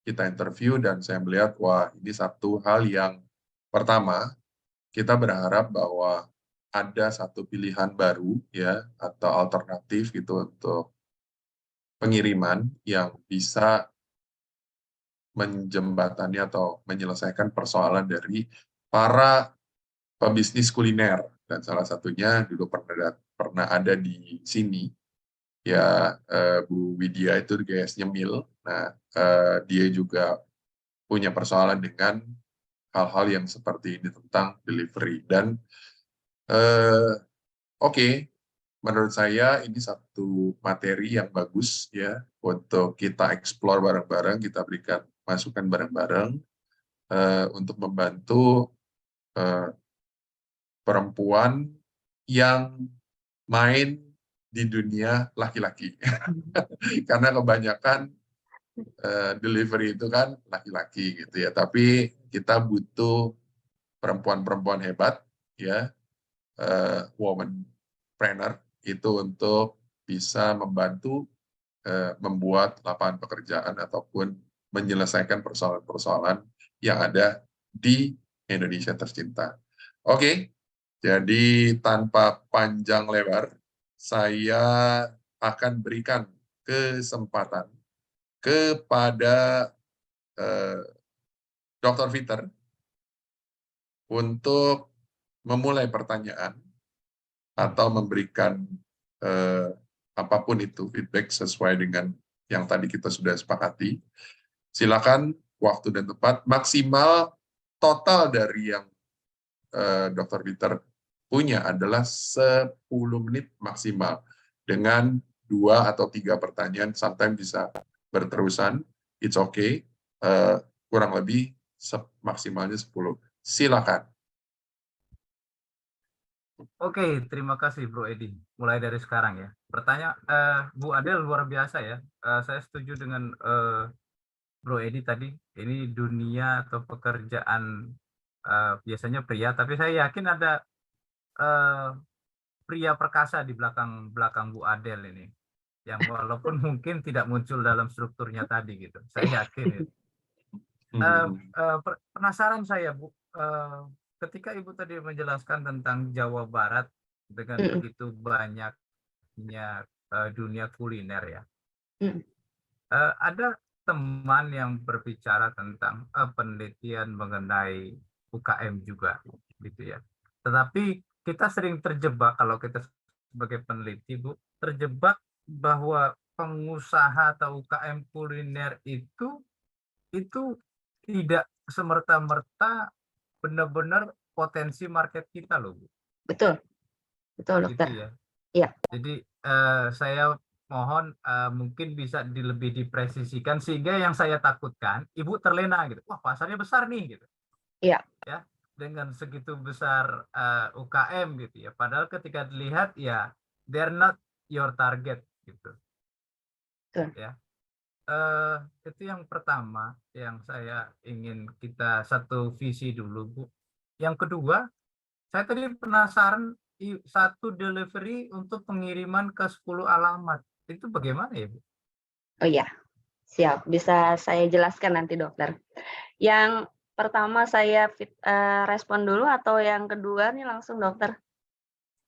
kita interview dan saya melihat, wah ini satu hal yang pertama, kita berharap bahwa ada satu pilihan baru ya atau alternatif gitu untuk pengiriman yang bisa menjembatani atau menyelesaikan persoalan dari para pebisnis kuliner. Dan salah satunya dulu pernah ada di sini ya, Bu Widya itu GS Nyemil. Nah, dia juga punya persoalan dengan hal-hal yang seperti ini tentang delivery. Dan oke, menurut saya ini satu materi yang bagus ya untuk kita explore bareng-bareng, kita berikan masukan bareng-bareng untuk membantu perempuan yang main di dunia laki-laki. Karena kebanyakan delivery itu kan laki-laki gitu ya, tapi kita butuh perempuan-perempuan hebat ya, womanpreneur itu untuk bisa membantu membuat lapangan pekerjaan ataupun menyelesaikan persoalan-persoalan yang ada di Indonesia tercinta. Oke, jadi tanpa panjang lebar, saya akan berikan kesempatan kepada Dr. Peter untuk memulai pertanyaan atau memberikan apapun itu feedback sesuai dengan yang tadi kita sudah sepakati. Silakan, waktu dan tempat maksimal total dari yang Dr. Peter punya adalah 10 menit maksimal dengan 2 atau 3 pertanyaan, sometimes bisa berterusan, it's okay, kurang lebih maksimalnya 10. Silakan. Oke, terima kasih Bro Edi. Mulai dari sekarang ya. Pertanyaan Bu Adel luar biasa ya. Saya setuju dengan Bro Edi tadi. Ini dunia atau pekerjaan biasanya pria, tapi saya yakin ada pria perkasa di belakang Bu Adel ini, yang walaupun mungkin tidak muncul dalam strukturnya tadi gitu. Saya yakin itu. Penasaran saya Bu, ketika Ibu tadi menjelaskan tentang Jawa Barat dengan begitu banyaknya dunia kuliner ya, ada teman yang berbicara tentang penelitian mengenai UKM juga gitu ya. Tetapi kita sering terjebak, kalau kita sebagai peneliti Bu, terjebak bahwa pengusaha atau UKM kuliner itu tidak semerta-merta benar-benar potensi market kita loh Bu. Betul, betul Gitu dokter. ya. Iya. Jadi saya mohon mungkin bisa lebih dipresisikan sehingga yang saya takutkan Ibu terlena gitu. Wah, pasarnya besar nih gitu. Iya. Ya, dengan segitu besar UKM gitu ya. Padahal ketika dilihat ya they're not your target gitu. Betul. Ya. Itu yang pertama yang saya ingin kita satu visi dulu Bu. Yang kedua, saya tadi penasaran satu delivery untuk pengiriman ke 10 alamat. Itu bagaimana ya Bu? Oh iya, siap. Bisa saya jelaskan nanti dokter. Yang pertama saya respon dulu atau yang kedua nih langsung dokter?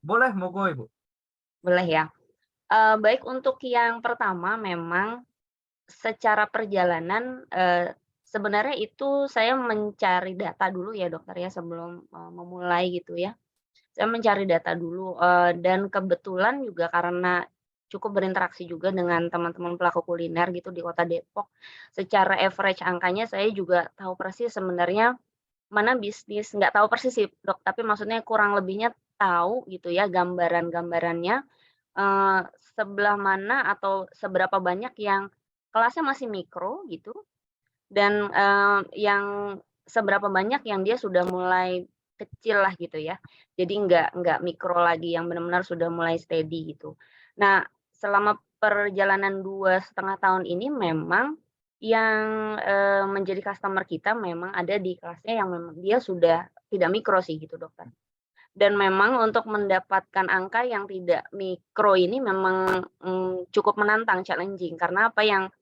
Boleh, monggo Ibu. Boleh ya. Baik, untuk yang pertama memang secara perjalanan sebenarnya itu saya mencari data dulu ya dokter ya sebelum memulai gitu ya. Saya mencari data dulu dan kebetulan juga karena cukup berinteraksi juga dengan teman-teman pelaku kuliner gitu di Kota Depok. Secara average angkanya saya juga tahu persis sebenarnya mana bisnis nggak tahu persis sih Dok, tapi maksudnya kurang lebihnya tahu gitu ya gambaran-gambarannya, sebelah mana atau seberapa banyak yang kelasnya masih mikro gitu, dan, yang seberapa banyak yang dia sudah mulai kecil lah gitu ya. Jadi nggak mikro lagi yang benar-benar sudah mulai steady gitu. Nah, selama perjalanan 2,5 tahun ini memang yang, menjadi customer kita memang ada di kelasnya yang memang dia sudah tidak mikro sih gitu, Dokter. Dan memang untuk mendapatkan angka yang tidak mikro ini memang, cukup menantang, challenging, karena apa yang,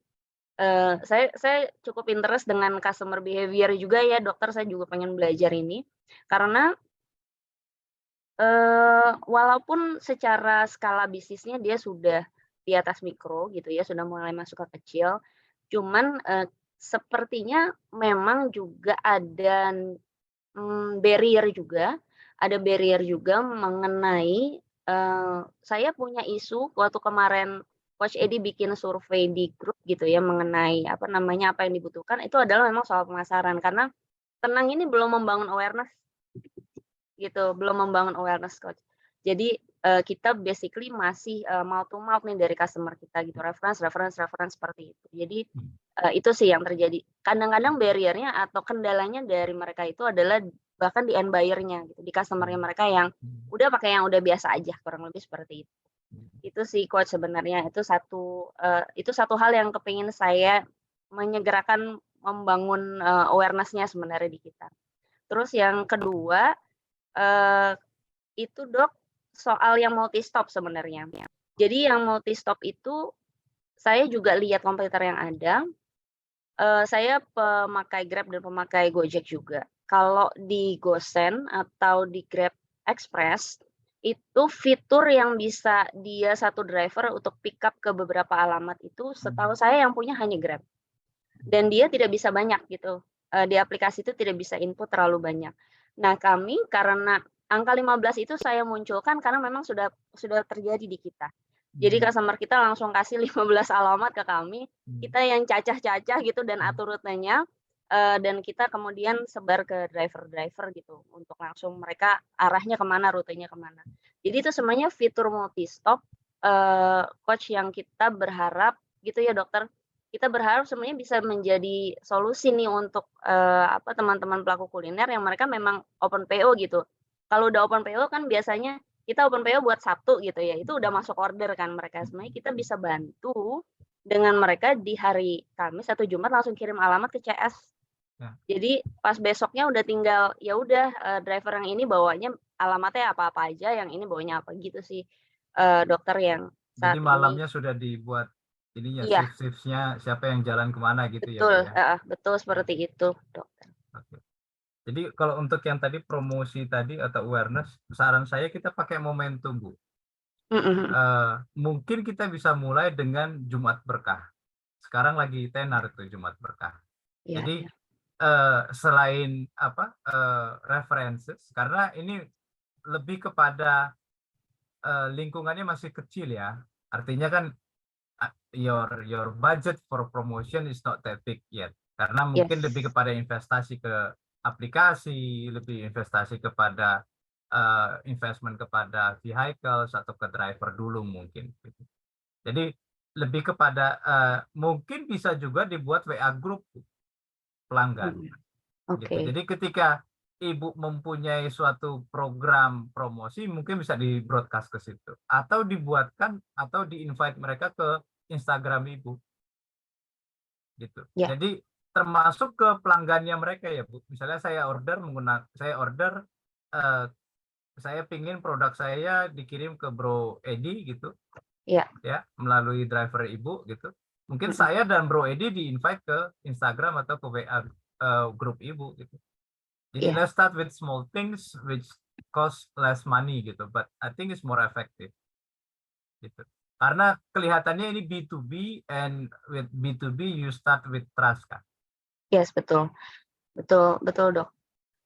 saya cukup interest dengan customer behavior juga ya, Dokter, saya juga pengen belajar ini. Karena, walaupun secara skala bisnisnya dia sudah di atas mikro gitu ya, sudah mulai masuk ke kecil, cuman, sepertinya memang juga ada, ada barrier juga mengenai, saya punya isu waktu kemarin Coach Edi bikin survei di grup gitu ya mengenai apa namanya, apa yang dibutuhkan, itu adalah memang soal pemasaran. Karena Tenang ini belum membangun awareness gitu, belum membangun awareness, Coach. Jadi, kita basically masih, mouth to mouth nih dari customer kita gitu, reference seperti itu. Jadi, itu sih yang terjadi. Kadang-kadang barrier-nya atau kendalanya dari mereka itu adalah bahkan di end buyer-nya gitu, di customer-nya mereka yang udah pakai yang udah biasa aja, kurang lebih seperti itu. Itu sih, Coach, sebenarnya itu satu hal yang kepingin saya menyegerakan membangun, awareness-nya sebenarnya di kita. Terus yang kedua, itu Dok, soal yang multi stop sebenarnya. Jadi yang multi stop itu saya juga lihat kompetitor yang ada, saya pemakai Grab dan pemakai Gojek juga. Kalau di GoSend atau di Grab Express, itu fitur yang bisa dia satu driver untuk pick up ke beberapa alamat itu setahu saya yang punya hanya Grab. Dan dia tidak bisa banyak gitu, di aplikasi itu tidak bisa input terlalu banyak. Nah, kami karena angka 15 itu saya munculkan karena memang sudah terjadi di kita. Jadi customer kita langsung kasih 15 alamat ke kami, kita yang cacah-cacah gitu dan atur rutenya, dan kita kemudian sebar ke driver-driver gitu, untuk langsung mereka arahnya kemana, rutenya kemana. Jadi itu semuanya fitur multi stop, Coach, yang kita berharap gitu ya Dokter, kita berharap semuanya bisa menjadi solusi nih untuk, teman-teman pelaku kuliner yang mereka memang open PO gitu. Kalau udah open PO kan biasanya kita open PO buat Sabtu gitu ya, itu udah masuk order kan mereka. Sebenarnya kita bisa bantu dengan mereka di hari Kamis atau Jumat langsung kirim alamat ke CS. Ya. Jadi pas besoknya udah tinggal, ya udah, driver yang ini bawanya alamatnya apa-apa aja, yang ini bawanya apa gitu sih, Dokter, yang saat Jadi ini. malamnya sudah dibuat ininya, Iya. shift-shiftnya siapa yang jalan kemana gitu ya, Bu, Betul, ya? betul seperti itu, Dokter. Oke. Jadi kalau untuk yang tadi promosi tadi atau awareness, saran saya kita pakai momentum, Bu. Mungkin kita bisa mulai dengan Jumat Berkah. Sekarang lagi tenar itu Jumat Berkah. Iya, Jadi iya. selain references, karena ini lebih kepada lingkungannya masih kecil ya. Artinya kan your budget for promotion is not that big yet. Karena mungkin Yes. lebih kepada investasi ke aplikasi, lebih investasi kepada investment kepada vehicles atau ke driver dulu mungkin. Jadi lebih kepada mungkin bisa juga dibuat WA group pelanggan. Oke. Gitu. Jadi ketika Ibu mempunyai suatu program promosi, mungkin bisa di broadcast ke situ, atau dibuatkan atau di-invite mereka ke Instagram Ibu. Gitu. Ya. Jadi termasuk ke pelanggannya mereka ya, Bu. Misalnya saya order saya pingin produk saya dikirim ke Bro Edi gitu. Ya. Ya, melalui driver Ibu gitu. Mungkin saya dan Bro Edi di-invite ke Instagram atau ke WA grup Ibu gitu. Jadi let's start with small things which cost less money gitu, but I think it's more effective. Gitu. Karena kelihatannya ini B2B, and with B2B you start with trust kan. Yes, betul, Dok.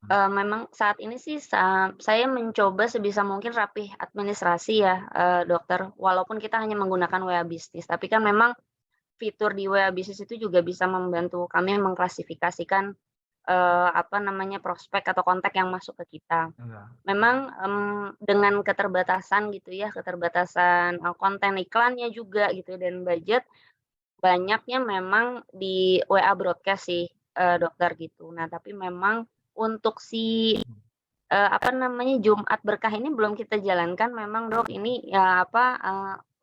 Memang saat ini sih saya mencoba sebisa mungkin rapih administrasi ya, Dokter. Walaupun kita hanya menggunakan WA Bisnis, tapi kan memang fitur di WA Bisnis itu juga bisa membantu kami mengklasifikasikan apa namanya, prospek atau kontak yang masuk ke kita. Iya. Memang, dengan keterbatasan gitu ya, keterbatasan, konten iklannya juga gitu dan budget, banyaknya memang di WA broadcast sih, dokter gitu. Nah, tapi memang untuk si, apa namanya, Jumat Berkah ini belum kita jalankan memang Dok, ini ya apa,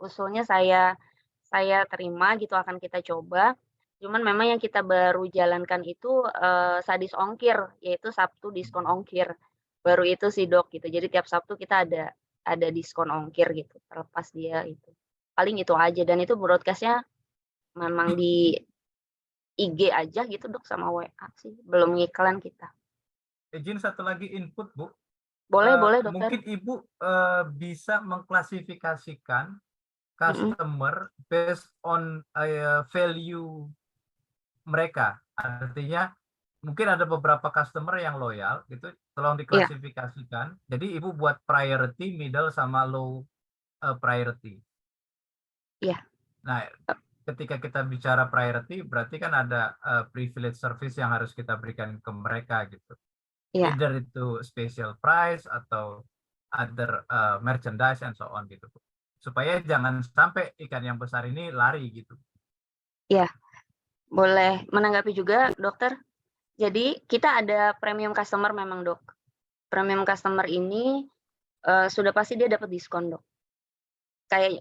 usulnya saya terima gitu, akan kita coba. Cuman memang yang kita baru jalankan itu, sadis ongkir, yaitu Sabtu diskon ongkir. Baru itu sih Dok, gitu. Jadi tiap Sabtu kita ada diskon ongkir gitu, terlepas dia itu. Paling itu aja dan itu broadcast-nya memang di IG aja gitu Dok, sama WA sih, belum ngiklan kita. Izin satu lagi input, Bu. Boleh Dokter. Mungkin Ibu, bisa mengklasifikasikan Mhm. customer based on, value mereka. Artinya mungkin ada beberapa customer yang loyal gitu, tolong Iya. diklasifikasikan. Jadi Ibu buat priority, middle, sama low, priority. Iya. Nah, ketika kita bicara priority berarti kan ada, privilege service yang harus kita berikan ke mereka gitu. Iya. Either itu special price atau other, merchandise and so on gitu, Bu. Supaya jangan sampai ikan yang besar ini lari gitu. Iya. Boleh menanggapi juga Dokter? Jadi kita ada premium customer memang Dok. Premium customer ini, sudah pasti dia dapat diskon Dok.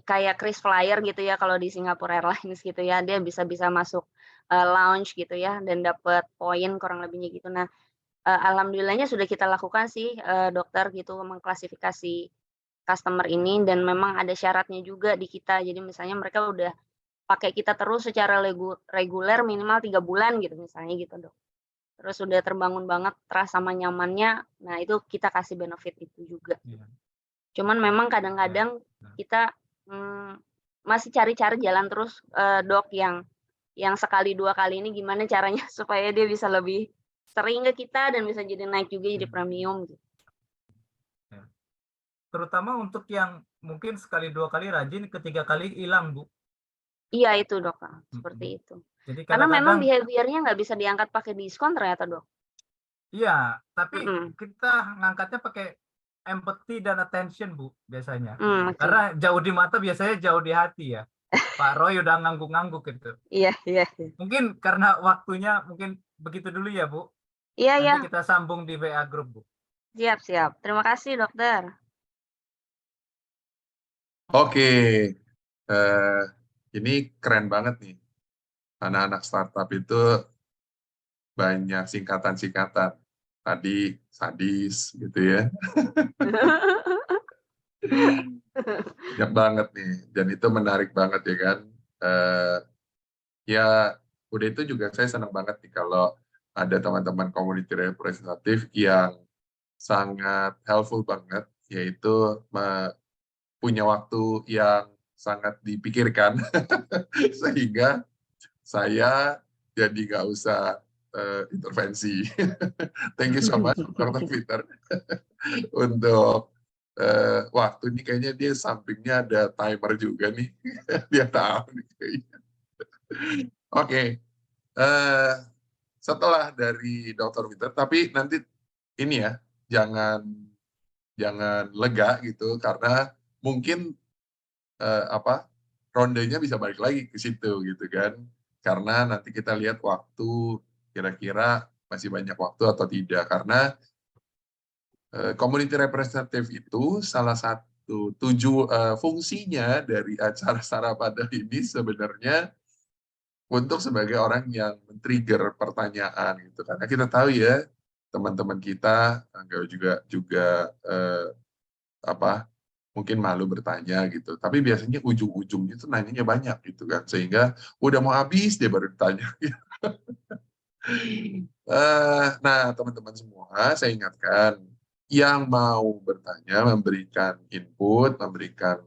Kayak Kris Flyer gitu ya kalau di Singapore Airlines gitu ya, dia bisa masuk, lounge gitu ya dan dapat poin kurang lebihnya gitu. Nah, alhamdulillahnya sudah kita lakukan sih, Dokter gitu, mengklasifikasi customer ini dan memang ada syaratnya juga di kita. Jadi misalnya mereka udah pakai kita terus secara reguler minimal 3 bulan gitu misalnya gitu, Dok. Terus udah terbangun banget trust sama nyamannya, nah itu kita kasih benefit itu juga. Iya. Cuman memang kadang-kadang kita, masih cari-cari jalan terus, Dok, yang sekali 2 kali ini gimana caranya supaya dia bisa lebih sering ke kita dan bisa jadi naik juga jadi premium gitu. Terutama untuk yang mungkin sekali 2 kali rajin, ketiga kali hilang, Bu. Iya itu, Dok, seperti itu. Jadi Karena memang kadang-kadang behavior-nya nggak bisa diangkat pakai diskon ternyata, Dok. iya, tapi Mhm. kita ngangkatnya pakai empathy dan attention, Bu, biasanya. Oke. Karena jauh di mata biasanya jauh di hati ya. Pak Roy udah ngangguk-ngangguk gitu. Iya. Mungkin karena waktunya mungkin begitu dulu ya, Bu. Iya. Nanti kita sambung di WA group, Bu. Siap. Terima kasih, Dokter. Oke, ini keren banget nih. Anak-anak startup itu banyak singkatan-singkatan. Tadi sadis gitu ya. Banyak banget nih. Dan itu menarik banget ya kan. Ya udah itu juga saya senang banget nih kalau ada teman-teman community representative yang sangat helpful banget, yaitu punya waktu yang sangat dipikirkan sehingga saya jadi nggak usah intervensi. Thank you so much, Dr. Peter, untuk waktu ini kayaknya dia sampingnya ada timer juga nih, dia tahu nih kayaknya. Oke, setelah dari Dr. Peter, tapi nanti ini ya, jangan lega gitu karena mungkin rondenya bisa balik lagi ke situ gitu kan, karena nanti kita lihat waktu kira-kira masih banyak waktu atau tidak, karena community representative itu salah satu fungsinya dari acara Sarapada ini sebenarnya untuk sebagai orang yang men-trigger pertanyaan gitu, karena kita tahu ya teman-teman kita juga mungkin malu bertanya gitu, tapi biasanya ujung-ujungnya tuh nanyanya banyak gitu kan, sehingga udah mau habis dia baru ditanya. Nah, teman-teman semua, saya ingatkan yang mau bertanya, memberikan input, memberikan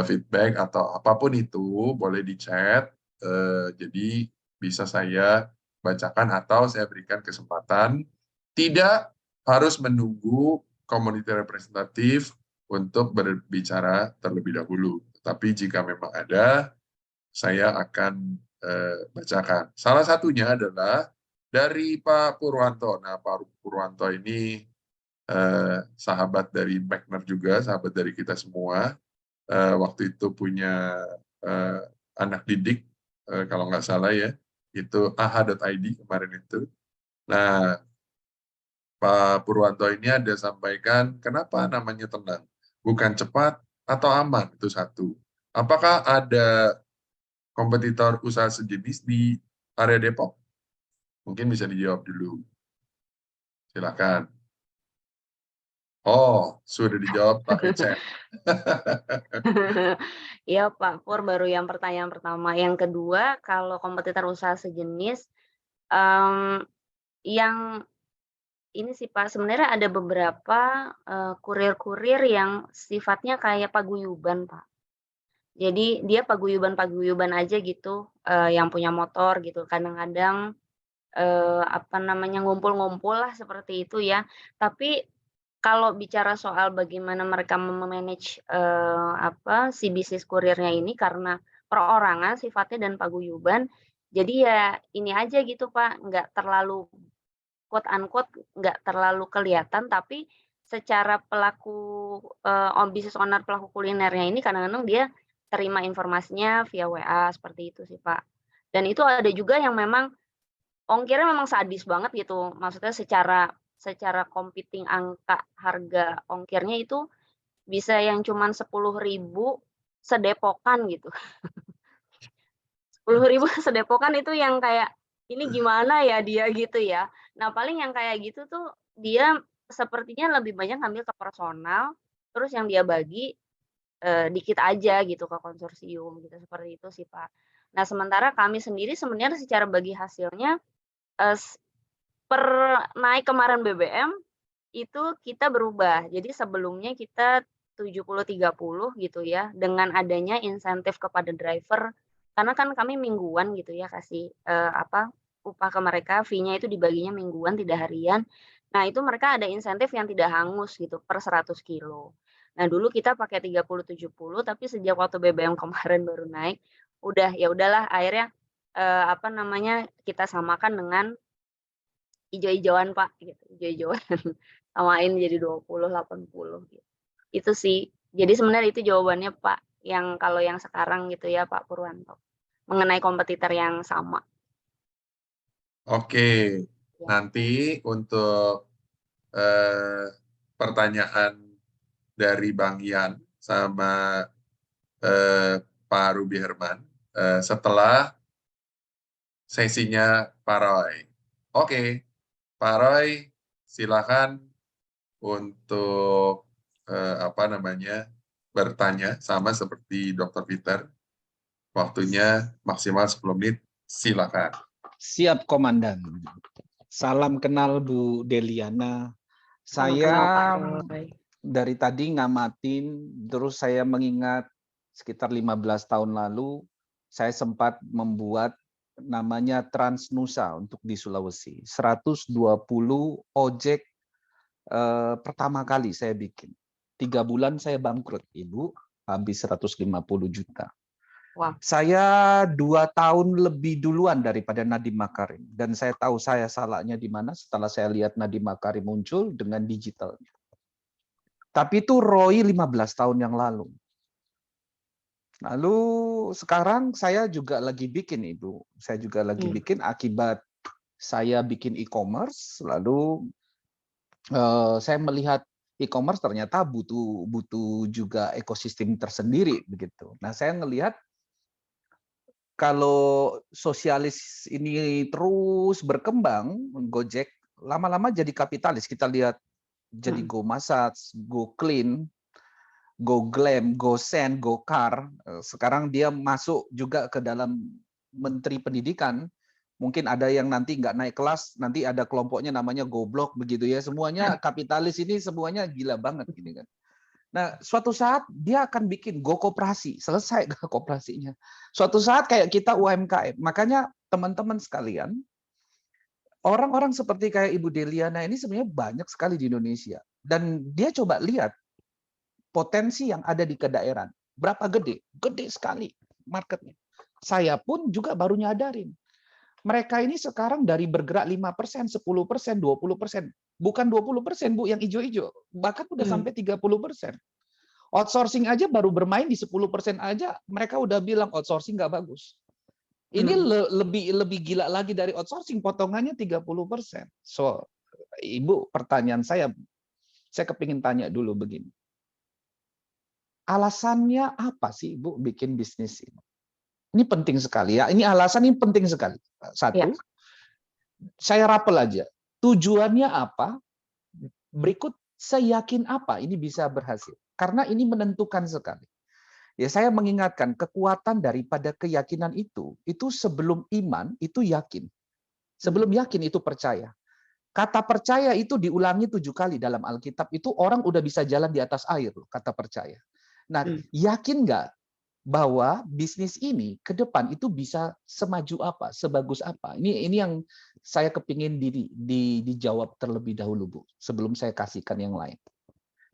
feedback atau apapun itu boleh di chat, jadi bisa saya bacakan atau saya berikan kesempatan. Tidak harus menunggu community representative untuk berbicara terlebih dahulu. Tapi jika memang ada, saya akan bacakan. Salah satunya adalah Dari Pak Purwanto. Nah, Pak Purwanto ini sahabat dari Beckner juga, sahabat dari kita semua. Waktu itu punya anak didik, kalau nggak salah ya, itu aha.id kemarin itu. Nah, Pak Purwanto ini ada sampaikan, kenapa namanya tenang? Bukan cepat atau aman, itu satu. Apakah ada kompetitor usaha sejenis di area Depok? Mungkin bisa dijawab dulu. Silakan. Oh, sudah dijawab Pak Ecep. Iya Pak Pur, baru yang pertanyaan pertama. Yang kedua, kalau kompetitor usaha sejenis, yang ini sih Pak, sebenarnya ada beberapa kurir-kurir yang sifatnya kayak paguyuban Pak. Jadi dia paguyuban aja gitu, yang punya motor gitu. Kadang-kadang apa namanya, ngumpul-ngumpul lah seperti itu ya. Tapi kalau bicara soal bagaimana mereka me-manage apa, si bisnis kurirnya ini karena perorangan sifatnya dan paguyuban, jadi ya ini aja gitu Pak, nggak terlalu quote unquote nggak terlalu kelihatan, tapi secara pelaku bisnis owner pelaku kulinernya ini kadang-kadang dia terima informasinya via WA seperti itu sih Pak. Dan itu ada juga yang memang ongkirnya memang sadis banget gitu, maksudnya secara competing angka harga ongkirnya itu bisa yang cuman 10.000 sedepokan gitu. 10.000 sedepokan itu yang kayak, ini gimana ya dia gitu ya. Nah paling yang kayak gitu tuh dia sepertinya lebih banyak ngambil ke personal, terus yang dia bagi dikit aja gitu ke konsorsium gitu, seperti itu sih Pak. Nah sementara kami sendiri sebenarnya secara bagi hasilnya per naik kemarin BBM itu kita berubah. Jadi sebelumnya kita 70-30 gitu ya, dengan adanya insentif kepada driver, karena kan kami mingguan gitu ya kasih apa, upah ke mereka, fee-nya itu dibaginya mingguan tidak harian. Nah, itu mereka ada insentif yang tidak hangus gitu per 100 kilo. Nah, dulu kita pakai 30-70, tapi sejak waktu BBM kemarin baru naik, udah ya udahlah akhirnya apa namanya, kita samakan dengan ijo-ijoan Pak, gitu, ijo-ijoan, samain jadi 20-80 gitu. Itu sih. Jadi sebenarnya itu jawabannya Pak, yang kalau yang sekarang gitu ya Pak Purwanto, mengenai kompetitor yang sama. Oke, Ya. nanti untuk pertanyaan dari Bang Ian sama Pak Ruby Herman setelah sesinya Pak Roy. Oke, Pak Roy, silakan untuk apa namanya bertanya sama seperti Dr. Peter. Waktunya maksimal 10 menit. Silakan. Siap, Komandan. Salam kenal Bu Deliana. Salam Saya kenal, Pak Roy. dari tadi ngamatin, terus saya mengingat sekitar 15 tahun lalu, saya sempat membuat namanya Transnusa untuk di Sulawesi. 120 ojek pertama kali saya bikin. 3 bulan saya bangkrut, Ibu, habis 150 juta. Wah. Saya 2 tahun lebih duluan daripada Nadiem Makarim. Dan saya tahu saya salahnya di mana setelah saya lihat Nadiem Makarim muncul dengan digitalnya. Tapi itu ROI 15 tahun yang lalu. Lalu sekarang saya juga lagi bikin, Ibu. Saya juga lagi bikin akibat saya bikin e-commerce, lalu saya melihat e-commerce ternyata butuh juga ekosistem tersendiri begitu. Nah, saya ngelihat kalau sosialis ini terus berkembang, Gojek lama-lama jadi kapitalis. Kita lihat jadi Go Massage, Go Clean, Go Glam, Go Send, Go Car. Sekarang dia masuk juga ke dalam Menteri Pendidikan. Mungkin ada yang nanti nggak naik kelas, nanti ada kelompoknya namanya Goblok begitu ya. Semuanya kapitalis ini semuanya gila banget gini kan. Nah, suatu saat dia akan bikin Go Koperasi, selesai kooperasinya. Suatu saat kayak kita UMKM. Makanya teman-teman sekalian, orang-orang seperti kayak Ibu Deliana ini sebenarnya banyak sekali di Indonesia. Dan dia coba lihat potensi yang ada di kedaerahan. Berapa gede? Gede sekali marketnya. Saya pun juga baru nyadarin. Mereka ini sekarang dari bergerak 5%, 10%, 20%. Bukan 20%, Bu, yang hijau-hijau. Bahkan udah sampai 30%. Outsourcing aja baru bermain di 10% aja, mereka udah bilang outsourcing nggak bagus. Ini lebih gila lagi dari outsourcing, potongannya 30%. So, Ibu, pertanyaan saya kepingin tanya dulu begini. Alasannya apa sih, Ibu, bikin bisnis ini? Ini penting sekali ya. Ini alasan ini penting sekali. Satu, saya rapel aja. Tujuannya apa? Berikut, saya yakin apa ini bisa berhasil. Karena ini menentukan sekali. Ya, saya mengingatkan kekuatan daripada keyakinan itu sebelum iman itu yakin. Sebelum yakin itu percaya. Kata percaya itu diulangi 7 kali dalam Alkitab. Itu orang udah bisa jalan di atas air, kata percaya. Nah, yakin nggak bahwa bisnis ini ke depan itu bisa semaju apa, sebagus apa? Ini yang saya kepingin dijawab terlebih dahulu, Bu, sebelum saya kasihkan yang lain.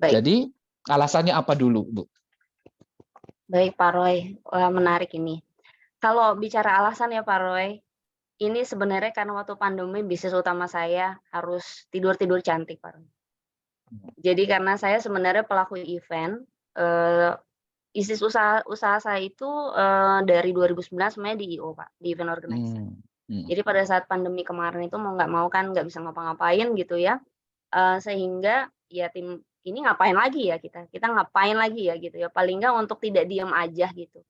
Baik. Jadi alasannya apa dulu, Bu? Baik, Pak Roy. Wah, menarik ini. Kalau bicara alasan ya, Pak Roy, ini sebenarnya karena waktu pandemi bisnis utama saya harus tidur-tidur cantik, Pak Roy. Jadi karena saya sebenarnya pelaku event, bisnis usaha saya itu dari 2019 sebenarnya di IO, Pak, di event organizer. Jadi pada saat pandemi kemarin itu mau nggak mau kan nggak bisa ngapa-ngapain gitu ya, sehingga ya tim ini ngapain lagi ya kita ngapain lagi ya gitu ya, paling nggak untuk tidak diam aja gitu,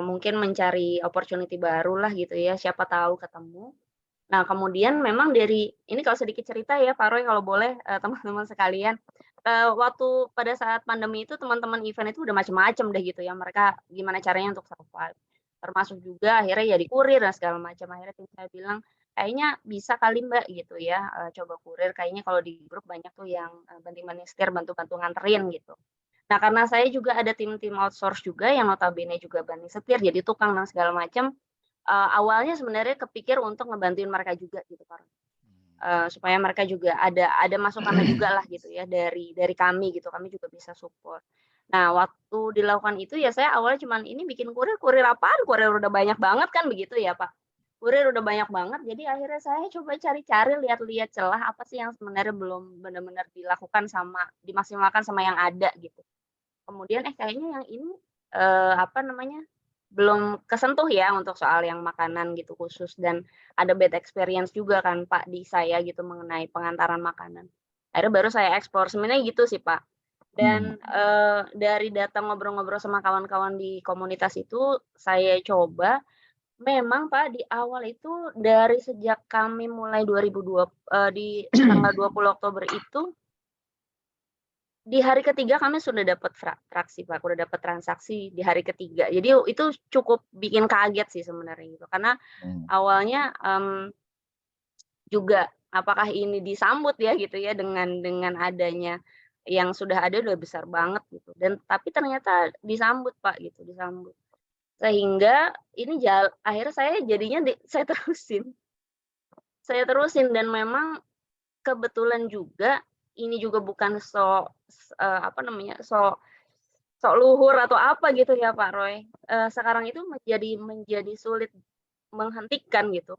mungkin mencari opportunity baru lah gitu ya, siapa tahu ketemu. Nah kemudian memang dari ini kalau sedikit cerita ya Pak Roy kalau boleh, teman-teman sekalian, waktu pada saat pandemi itu teman-teman event itu udah macam-macam deh gitu ya, mereka gimana caranya untuk survive. Termasuk juga akhirnya ya di kurir dan segala macam, akhirnya tim saya bilang, "Kayaknya bisa kali Mbak," gitu ya, "coba kurir, kayaknya kalau di grup banyak tuh yang, banting-banting setir, bantu-bantu nganterin," gitu. Nah karena saya juga ada tim-tim outsource juga yang notabene juga banting setir, jadi tukang dan segala macam, awalnya sebenarnya kepikir untuk ngebantuin mereka juga gitu Pak Roy. Supaya mereka juga ada masukannya juga lah gitu ya dari kami gitu, kami juga bisa support. Nah waktu dilakukan itu ya saya awalnya cuman ini bikin kurir apaan, kurir udah banyak banget kan begitu ya Pak. Kurir udah banyak banget, jadi akhirnya saya coba cari-cari, lihat-lihat celah apa sih yang sebenarnya belum benar-benar dilakukan dimaksimalkan sama yang ada gitu. Kemudian kayaknya yang ini, apa namanya, belum kesentuh ya untuk soal yang makanan gitu khusus dan ada bad experience juga kan Pak di saya gitu mengenai pengantaran makanan. Akhirnya baru saya explore, sebenarnya gitu sih Pak. Dan, dari data ngobrol-ngobrol sama kawan-kawan di komunitas itu saya coba, memang Pak di awal itu dari sejak kami mulai di tanggal 20 Oktober itu di hari ketiga kami sudah dapat traksi Pak, udah dapat transaksi di hari ketiga. Jadi itu cukup bikin kaget sih sebenarnya gitu, karena awalnya, juga apakah ini disambut ya gitu ya dengan adanya yang sudah ada udah besar banget gitu dan tapi ternyata disambut Pak gitu, disambut. Sehingga ini akhirnya saya jadinya saya terusin dan memang kebetulan juga ini juga bukan apa namanya, sok luhur atau apa gitu ya Pak Roy, sekarang itu menjadi sulit menghentikan gitu,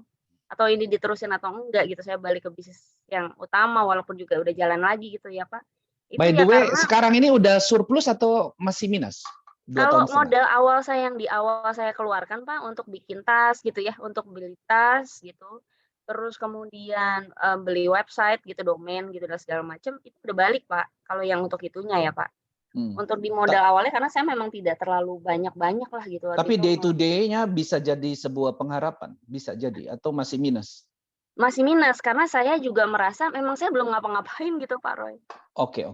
atau ini diterusin atau enggak gitu, saya balik ke bisnis yang utama walaupun juga udah jalan lagi gitu ya Pak. Itu By ya the way, karena sekarang ini udah surplus atau masih minus? 2 kalau tahun setengah. modal awal saya yang di awal saya keluarkan Pak untuk bikin tas gitu ya, untuk beli tas gitu, terus kemudian, beli website gitu, domain gitu dan segala macam, itu udah balik Pak, kalau yang untuk itunya ya Pak. Untuk di modal awalnya karena saya memang tidak terlalu banyak-banyak lah gitu waktu Tapi itu. day to day-nya bisa jadi sebuah pengharapan, bisa jadi atau masih minus? Masih minus karena saya juga merasa memang saya belum ngapa-ngapain gitu Pak Roy. Oke.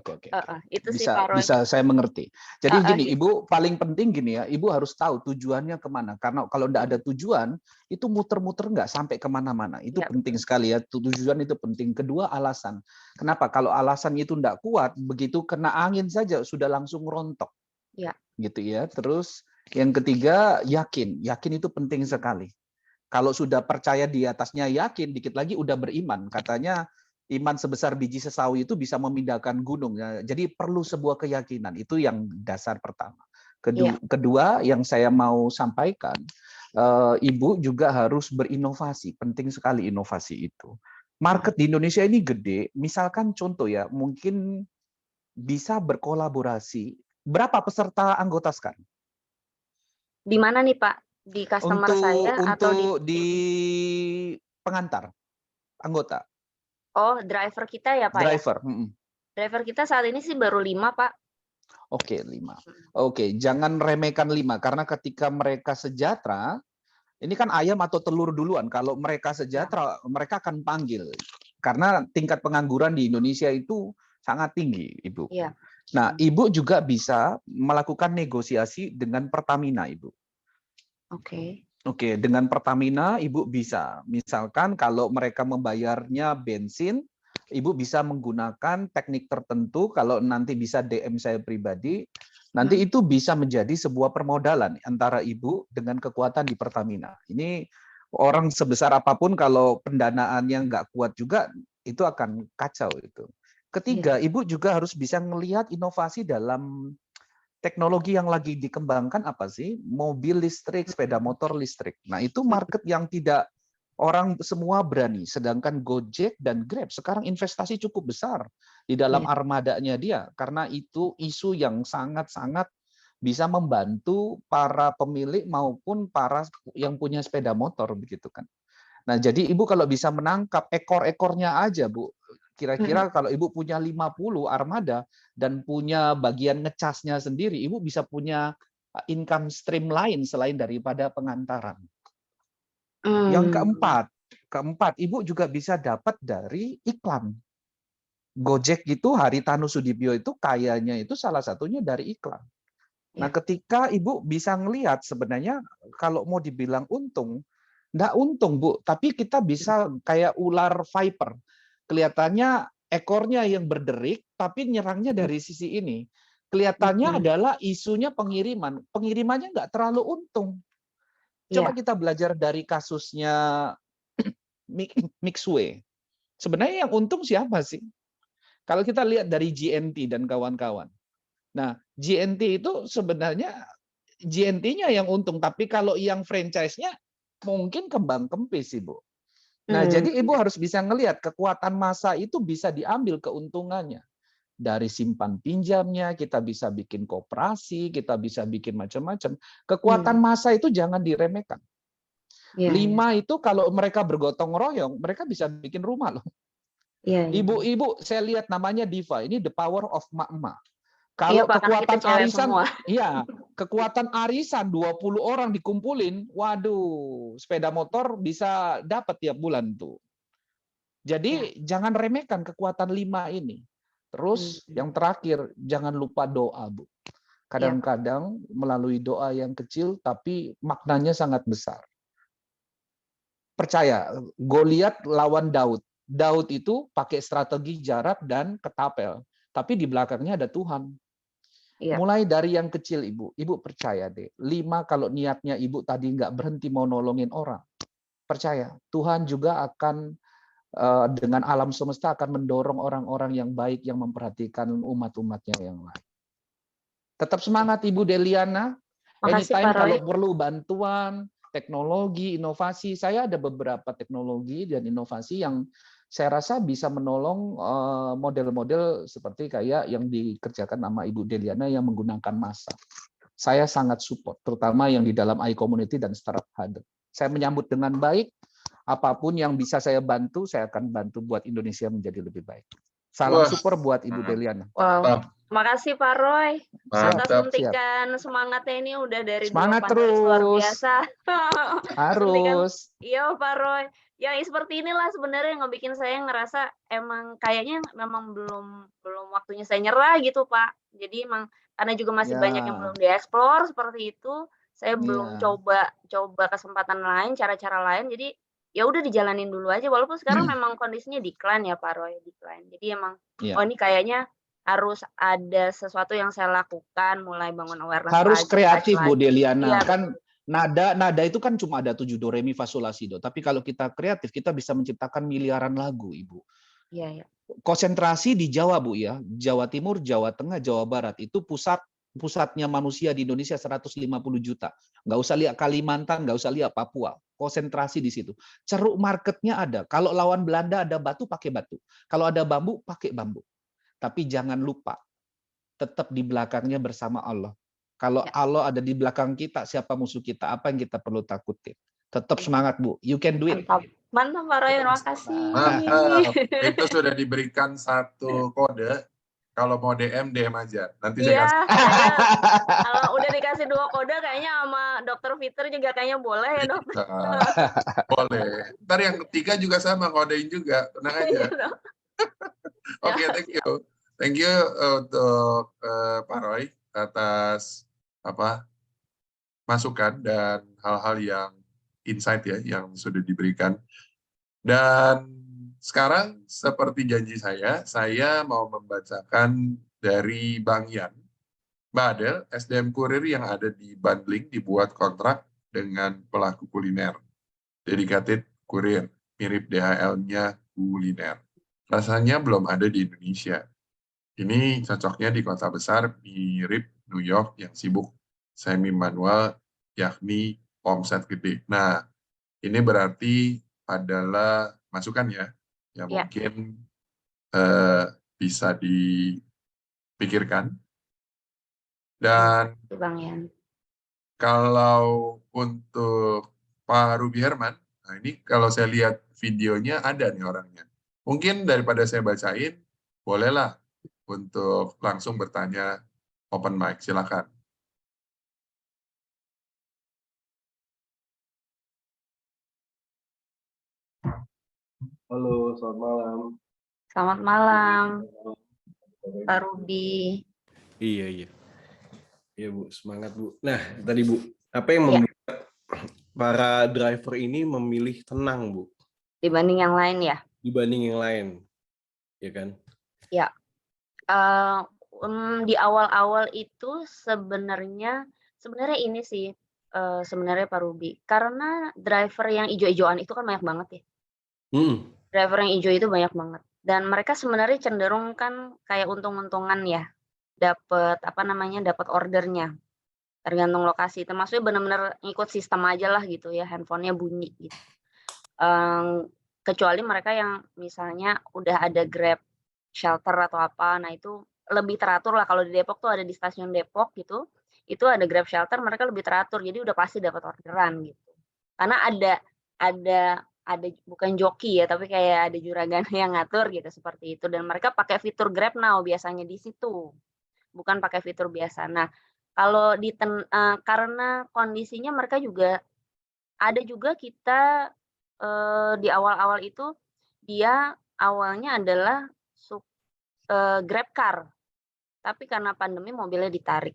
Itu sih Pak Roy. Bisa saya mengerti. Jadi gini, gitu. Ibu paling penting gini ya, Ibu harus tahu tujuannya kemana. Karena kalau tidak ada tujuan, itu muter-muter nggak sampai kemana-mana. Itu Ya, penting sekali ya. Tujuan itu penting. Kedua, alasan. Kenapa? Kalau alasan itu tidak kuat, begitu kena angin saja sudah langsung rontok. Ya. Gitu ya. Terus yang ketiga, yakin. Yakin itu penting sekali. Kalau sudah percaya di atasnya yakin, dikit lagi udah beriman. Katanya iman sebesar biji sesawi itu bisa memindahkan gunung. Jadi perlu sebuah keyakinan. Itu yang dasar pertama. Kedua yang saya mau sampaikan Ibu juga harus berinovasi. Penting sekali inovasi itu. Market di Indonesia ini gede. Misalkan contoh ya, mungkin bisa berkolaborasi. Berapa peserta anggota sekarang? Di mana nih Pak? Di customer saya atau di pengantar anggota? Oh, driver kita ya Pak ya? Driver. Driver kita saat ini sih baru 5 Pak. Oke, 5. Oke, jangan remehkan 5 karena ketika mereka sejahtera, ini kan ayam atau telur duluan. Kalau mereka sejahtera, mereka akan panggil. Karena tingkat pengangguran di Indonesia itu sangat tinggi, Ibu. Iya. Nah, Ibu juga bisa melakukan negosiasi dengan Pertamina, Ibu. Oke, dengan Pertamina Ibu bisa. Misalkan kalau mereka membayarnya bensin, Ibu bisa menggunakan teknik tertentu, kalau nanti bisa DM saya pribadi, nanti itu bisa menjadi sebuah permodalan antara Ibu dengan kekuatan di Pertamina. Ini orang sebesar apapun kalau pendanaannya nggak kuat juga, itu akan kacau itu. Ketiga, Ibu juga harus bisa melihat inovasi dalam teknologi yang lagi dikembangkan apa sih? Mobil listrik, sepeda motor listrik. Nah, itu market yang tidak orang semua berani. Sedangkan Gojek dan Grab sekarang investasi cukup besar di dalam armadanya dia. Karena itu isu yang sangat-sangat bisa membantu para pemilik maupun para yang punya sepeda motor begitu kan. Nah, jadi Ibu kalau bisa menangkap ekor-ekornya aja, Bu. Kira-kira kalau Ibu punya 50 armada dan punya bagian ngecasnya sendiri, Ibu bisa punya income stream lain selain daripada pengantaran. Yang keempat, Ibu juga bisa dapat dari iklan. Gojek itu Haritanu Sudibyo itu kayanya itu salah satunya dari iklan. Nah, ketika Ibu bisa ngelihat sebenarnya kalau mau dibilang untung, nggak untung, Bu, tapi kita bisa kayak ular viper. Kelihatannya ekornya yang berderik, tapi nyerangnya dari sisi ini. Kelihatannya adalah isunya pengiriman. Pengirimannya nggak terlalu untung. Coba kita belajar dari kasusnya Mixway. Sebenarnya yang untung siapa sih? Kalau kita lihat dari GNT dan kawan-kawan. Nah, GNT itu sebenarnya GNT-nya yang untung, tapi kalau yang franchise-nya mungkin kembang kempis, Ibu. Nah, jadi Ibu harus bisa ngelihat kekuatan massa itu bisa diambil keuntungannya. Dari simpan pinjamnya, kita bisa bikin koperasi, kita bisa bikin macam-macam. Kekuatan massa itu jangan diremehkan. 5 itu kalau mereka bergotong royong, mereka bisa bikin rumah loh. Ibu-ibu, saya lihat namanya Diva, ini the power of mak-mak. Kalau kekuatan arisan, kekuatan arisan 20 orang dikumpulin, waduh, sepeda motor bisa dapat tiap bulan tuh. Jadi jangan remehkan kekuatan 5 ini. Terus yang terakhir, jangan lupa doa, Bu. Kadang-kadang melalui doa yang kecil, tapi maknanya sangat besar. Percaya, Goliat lawan Daud. Daud itu pakai strategi jarak dan ketapel. Tapi di belakangnya ada Tuhan. Mulai dari yang kecil, Ibu. Ibu percaya deh. 5 kalau niatnya Ibu tadi nggak berhenti mau nolongin orang. Percaya, Tuhan juga akan dengan alam semesta akan mendorong orang-orang yang baik yang memperhatikan umat-umatnya yang lain. Tetap semangat Ibu Deliana. Anytime kalau perlu bantuan, teknologi, inovasi. Saya ada beberapa teknologi dan inovasi yang saya rasa bisa menolong model-model seperti kayak yang dikerjakan sama Ibu Deliana yang menggunakan massa. Saya sangat support, terutama yang di dalam iCommunity dan Startup Hub. Saya menyambut dengan baik. Apapun yang bisa saya bantu, saya akan bantu buat Indonesia menjadi lebih baik. Salam support buat Ibu Deliana. Wow. Terima kasih Pak Roy atas suntikan semangatnya ini udah dari semangat terus luar biasa. Harus. Iya Pak Roy. Ya seperti inilah sebenarnya yang ngebikin saya ngerasa emang kayaknya memang belum waktunya saya nyerah gitu Pak. Jadi emang karena juga masih banyak yang belum dieksplor seperti itu, saya belum coba kesempatan lain, cara-cara lain. Jadi ya udah dijalanin dulu aja walaupun sekarang memang kondisinya decline ya Pak Roy, decline. Jadi emang oh ini kayaknya harus ada sesuatu yang saya lakukan, mulai bangun awareness. Harus kreatif Bu Deliana. Iya, kan nada itu kan cuma ada 7 do re mi fa sol la si do. Tapi kalau kita kreatif kita bisa menciptakan miliaran lagu, Ibu. Iya. Konsentrasi di Jawa, Bu ya. Jawa Timur, Jawa Tengah, Jawa Barat itu pusat pusatnya manusia di Indonesia 150 juta. Nggak usah lihat Kalimantan, nggak usah lihat Papua. Konsentrasi di situ. Ceruk marketnya ada. Kalau lawan Belanda ada batu, pakai batu. Kalau ada bambu, pakai bambu. Tapi jangan lupa, tetap di belakangnya bersama Allah. Kalau Allah ada di belakang kita, siapa musuh kita? Apa yang kita perlu takutin? Tetap semangat, Bu. You can do it. Mantap. Mantap Pak Roy, terima kasih. Mantap. Itu sudah diberikan satu kode. Kalau mau DM aja. Nanti saya Iya, kasih. kayaknya kalau udah dikasih 2 kode kayaknya sama Dokter Fitri juga kayaknya boleh ya, Dok. Boleh. Ntar yang ketiga juga sama, kodein juga. Tenang aja. Iya, Dok. Oke, thank you. Thank you untuk Pak Roy atas masukan dan hal-hal yang insight ya yang sudah diberikan. Dan sekarang seperti janji saya mau membacakan dari Bang Yan. Mbak Adel, SDM kurir yang ada di bundling dibuat kontrak dengan pelaku kuliner. Dedicated kurir, mirip DHL-nya kuliner. Rasanya belum ada di Indonesia. Ini cocoknya di kota besar mirip New York yang sibuk semi manual yakni omset gede. Nah, ini berarti adalah masukan ya yang Ya. mungkin bisa dipikirkan. Dan Bang Yan. kalau untuk Pak Ruby Herman, nah ini kalau saya lihat videonya ada nih orangnya. Mungkin daripada saya bacain, bolehlah untuk langsung bertanya open mic, silakan. Halo, selamat malam. Selamat malam, Pak Ruby. Iya. Iya, Bu. Semangat, Bu. Nah, tadi, Bu, apa yang Iya. membuat para driver ini memilih tenang, Bu, Dibanding yang lain ya? dibanding yang lain? Ya kan? Ya. Di awal-awal itu sebenarnya ini sih, sebenarnya Pak Ruby, karena driver yang ijo-ijoan itu kan banyak banget ya. Driver yang ijo itu banyak banget. Dan mereka sebenarnya cenderung kan kayak untung-untungan ya, dapat dapat ordernya. Tergantung lokasi, termasuk benar-benar ngikut sistem aja lah gitu ya, handphonenya bunyi gitu. Kecuali mereka yang misalnya udah ada Grab shelter atau apa, nah itu lebih teratur lah. Kalau di Depok tuh ada di stasiun Depok gitu, itu ada Grab shelter, mereka lebih teratur, jadi udah pasti dapat orderan gitu. Karena ada bukan joki ya, tapi kayak ada juragan yang ngatur gitu seperti itu. Dan mereka pakai fitur Grab Now biasanya di situ, bukan pakai fitur biasa. Nah, kalau karena kondisinya mereka juga ada juga kita di awal-awal itu dia awalnya adalah Grab Car, tapi karena pandemi mobilnya ditarik,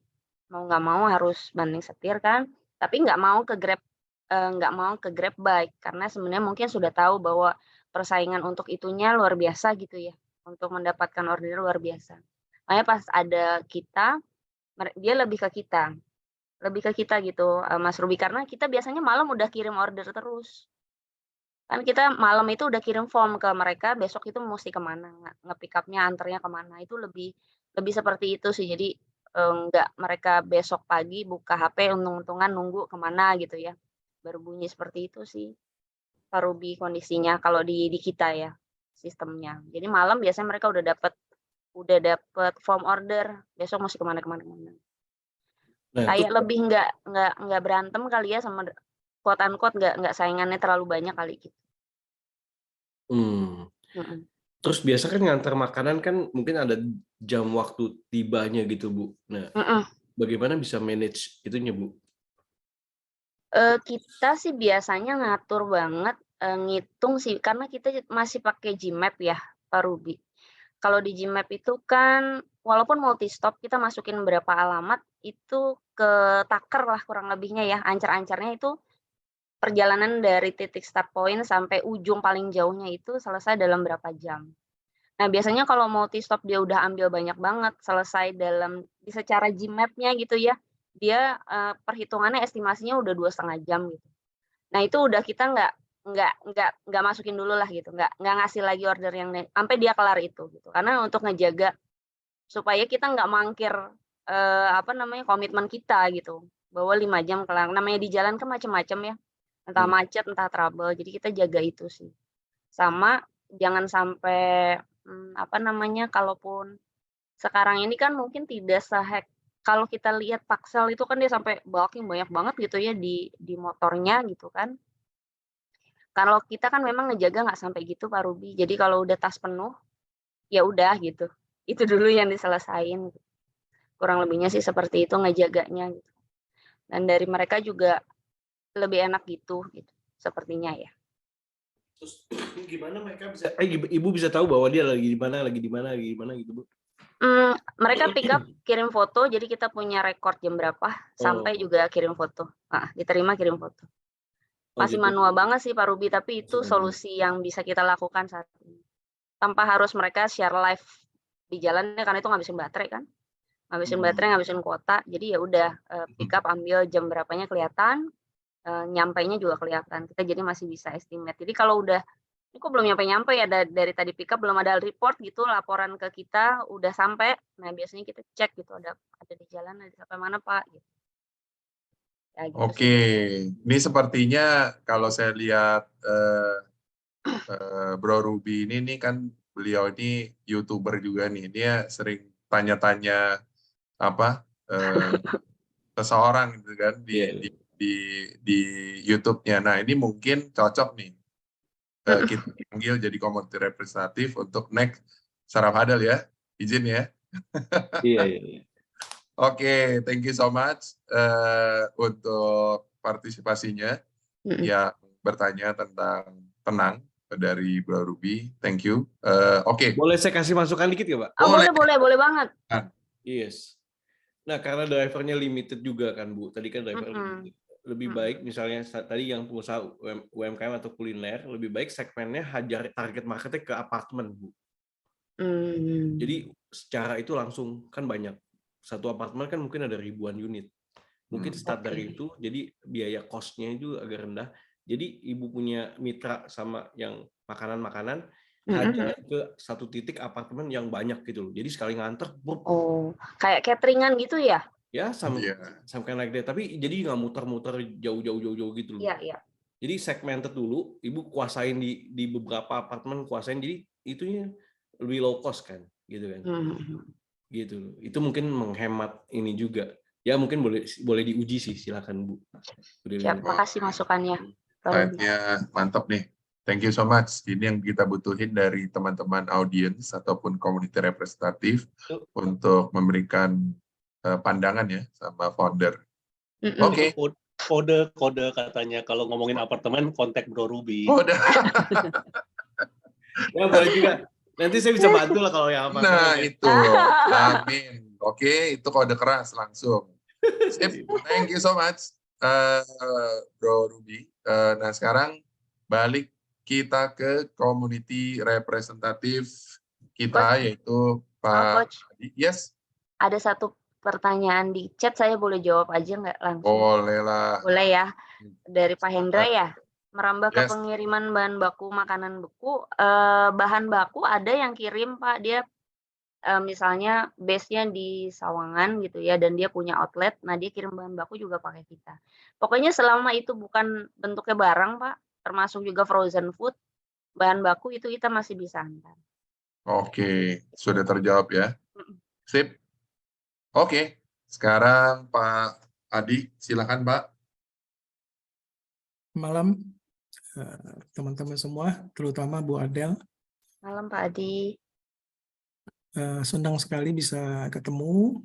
mau nggak mau harus banding setir kan, tapi nggak mau ke Grab Bike karena sebenarnya mungkin sudah tahu bahwa persaingan untuk itunya luar biasa gitu ya, untuk mendapatkan order luar biasa. Makanya pas ada kita, dia lebih ke kita gitu, Mas Ruby, karena kita biasanya malam udah kirim order terus. Kan kita malam itu udah kirim form ke mereka, besok itu mesti kemana, nge-pick up-nya, anternya kemana, itu lebih seperti itu sih. Jadi nggak mereka besok pagi buka HP untung-untungan nunggu kemana gitu ya, baru bunyi seperti itu sih Pak Ruby kondisinya kalau di kita ya sistemnya. Jadi malam biasanya mereka udah dapat form order, besok mesti kemana. Nah, Kayak lebih nggak berantem kali ya sama quote unquote nggak saingannya terlalu banyak kali gitu. Terus biasa kan ngantar makanan kan mungkin ada jam waktu tibanya gitu, Bu. Nah, bagaimana bisa manage itunya, Bu? Kita sih biasanya ngatur banget, ngitung sih karena kita masih pakai Gmap ya, Pak Ruby. Kalau di Gmap itu kan walaupun multi stop kita masukin berapa alamat itu ketaker lah kurang lebihnya ya, ancar-ancarnya itu perjalanan dari titik start point sampai ujung paling jauhnya itu selesai dalam berapa jam. Nah, biasanya kalau multi stop dia udah ambil banyak banget, selesai secara Gmap-nya gitu ya, dia perhitungannya estimasinya udah 2,5 jam gitu. Nah, itu udah kita nggak masukin dulu lah gitu, nggak ngasih lagi order yang sampai dia kelar itu gitu. Karena untuk ngejaga supaya kita nggak mangkir apa namanya, komitmen kita gitu, bahwa 5 jam kelar. Namanya di jalan kan macam-macam ya, entah macet, entah trouble, jadi kita jaga itu sih. Sama jangan sampai, apa namanya, kalaupun sekarang ini kan mungkin tidak kalau kita lihat Paxel itu kan dia sampai bulking banyak banget gitu ya di motornya gitu kan. Kalau kita kan memang ngejaga nggak sampai gitu Pak Ruby. Jadi kalau udah tas penuh, ya udah gitu. Itu dulu yang diselesain. Kurang lebihnya sih seperti itu ngejaganya gitu. Dan dari mereka juga lebih enak gitu sepertinya ya. Terus gimana mereka bisa ibu bisa tahu bahwa dia lagi di mana gitu, Bu? Mereka pick up kirim foto, jadi kita punya rekor jam berapa sampai juga kirim foto. Diterima kirim foto. Masih gitu. manual banget sih Pak Ruby, tapi itu solusi yang bisa kita lakukan saat ini. Tanpa harus mereka share live di jalan ya, karena itu ngabisin baterai kan. Ngabisin baterai, ngabisin kuota. Jadi ya udah pick up ambil jam berapanya kelihatan, nyampainya juga kelihatan. Kita jadi masih bisa estimate. Jadi kalau udah ini kok belum nyampe-nyampe ya dari tadi pick up belum ada report gitu, laporan ke kita udah sampai. Nah, biasanya kita cek gitu ada di jalan, ada sampai mana Pak gitu. Ya, gitu Oke, ini sepertinya kalau saya lihat Bro Ruby ini kan beliau ini YouTuber juga nih. Dia sering tanya-tanya apa seseorang gitu kan di YouTube-nya. Nah, ini mungkin cocok nih kita panggil jadi community representatif untuk next Saraf Hadal ya. Izin ya. Iya. Oke, thank you so much untuk partisipasinya yang bertanya tentang tenang dari Bro Ruby. Thank you. Oke. Boleh saya kasih masukan dikit ya, Pak? Boleh banget. Yes. Nah, karena drivernya limited juga kan, Bu. Tadi kan driver limited. Lebih baik misalnya tadi yang pengusaha UMKM atau kuliner, lebih baik segmennya hajar target marketnya ke apartemen, Bu. Jadi secara itu langsung kan banyak. Satu apartemen kan mungkin ada ribuan unit. Mungkin start dari itu, jadi biaya cost-nya itu agak rendah. Jadi ibu punya mitra sama yang makanan-makanan, hajar ke satu titik apartemen yang banyak gitu loh. Jadi sekali nganter, kayak cateringan gitu ya? Ya, something like that. Tapi jadi nggak muter-muter jauh-jauh gitu loh. Iya. Jadi segmented dulu, ibu kuasain di beberapa apartemen, kuasain jadi itunya lebih low cost kan, gitu kan. Gitu loh. Itu mungkin menghemat ini juga. Ya mungkin boleh diuji sih, silakan Bu. Siap, makasih masukannya. Slide-nya mantap nih. Thank you so much. Ini yang kita butuhin dari teman-teman audiens ataupun community representatif untuk memberikan pandangan ya sama founder. Oke. Kode katanya kalau ngomongin apartemen kontak Bro Ruby. Ya boleh juga. Nanti saya bisa bantu lah kalau yang apartemen. Nah itu, amin. Oke, itu kode keras langsung. Sip. Thank you so much, Bro Ruby. Nah sekarang balik kita ke community representatif kita, yaitu Pak Adi. Yes. Ada satu pertanyaan di chat, saya boleh jawab aja nggak langsung? Boleh lah. Boleh ya. Dari Pak Hendra ya. Merambah ke pengiriman bahan baku makanan beku. Bahan baku ada yang kirim Pak, dia misalnya base-nya di Sawangan gitu ya, dan dia punya outlet, nah dia kirim bahan baku juga pakai kita. Pokoknya selama itu bukan bentuknya barang Pak, termasuk juga frozen food, bahan baku itu kita masih bisa antar. Oke, sudah terjawab ya. Sip. Oke, sekarang Pak Adi, silakan Pak. Malam teman-teman semua, terutama Bu Adel. Malam Pak Adi. Senang sekali bisa ketemu.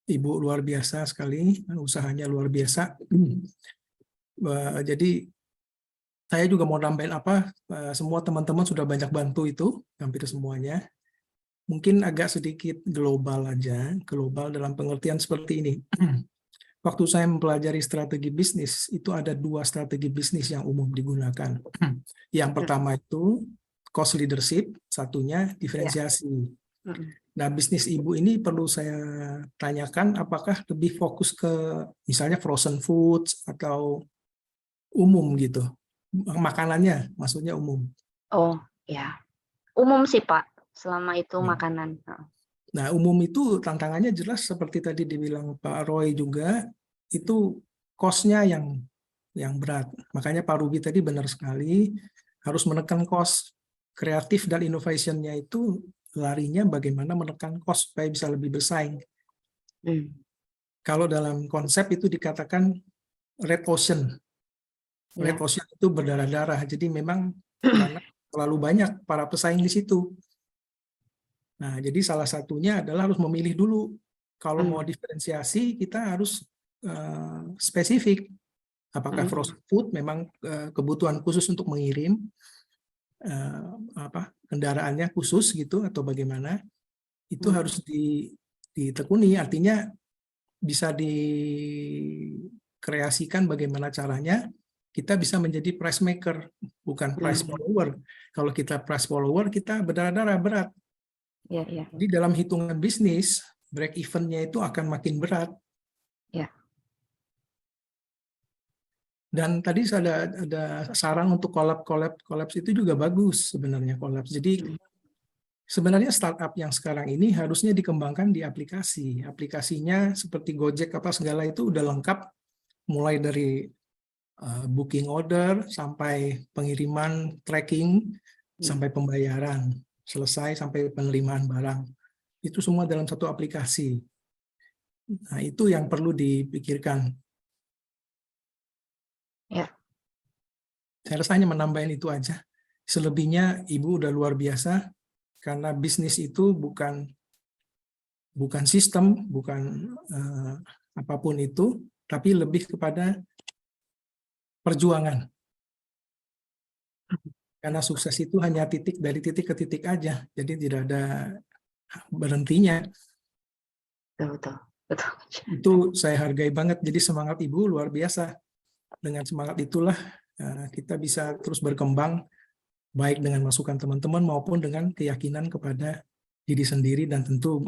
Ibu luar biasa sekali, usahanya luar biasa. Jadi saya juga mau nambahin semua teman-teman sudah banyak bantu itu, hampir semuanya. Mungkin agak sedikit global aja, global dalam pengertian seperti ini. Waktu saya mempelajari strategi bisnis, itu ada 2 strategi bisnis yang umum digunakan. Yang pertama itu cost leadership, satunya diferensiasi. Nah, bisnis ibu ini perlu saya tanyakan apakah lebih fokus ke misalnya frozen foods atau umum gitu. Makanannya maksudnya umum. Oh, ya. Umum sih, Pak, selama itu makanan. Nah, umum itu tantangannya jelas seperti tadi dibilang Pak Roy juga, itu cost-nya yang berat. Makanya Pak Ruby tadi benar sekali, harus menekan cost. Kreatif dan innovation-nya itu larinya bagaimana menekan cost supaya bisa lebih bersaing. Kalau dalam konsep itu dikatakan red ocean. Red Ya. ocean itu berdarah-darah, jadi memang karena terlalu banyak para pesaing di situ. Nah, jadi salah satunya adalah harus memilih dulu. Kalau mau diferensiasi, kita harus spesifik. Apakah frozen food memang kebutuhan khusus untuk mengirim kendaraannya khusus gitu atau bagaimana? Itu harus ditekuni. Artinya bisa dikreasikan bagaimana caranya kita bisa menjadi price maker, bukan price follower. Kalau kita price follower, kita berdarah-darah berat. Ya, ya. Jadi dalam hitungan bisnis, break even-nya itu akan makin berat. Ya. Dan tadi ada saran untuk collapse itu juga bagus sebenarnya collapse. Jadi sebenarnya startup yang sekarang ini harusnya dikembangkan di aplikasi. Aplikasinya seperti Gojek apa segala itu udah lengkap, mulai dari booking order sampai pengiriman, tracking, sampai pembayaran, selesai sampai penerimaan barang. Itu semua dalam satu aplikasi. Nah, itu yang perlu dipikirkan. Ya. Saya rasa hanya menambahin itu aja. Selebihnya Ibu udah luar biasa, karena bisnis itu bukan sistem, bukan apapun itu, tapi lebih kepada perjuangan. Karena sukses itu hanya dari titik ke titik aja, jadi tidak ada berhentinya. Betul. Itu saya hargai banget, jadi semangat Ibu luar biasa. Dengan semangat itulah kita bisa terus berkembang, baik dengan masukan teman-teman maupun dengan keyakinan kepada diri sendiri dan tentu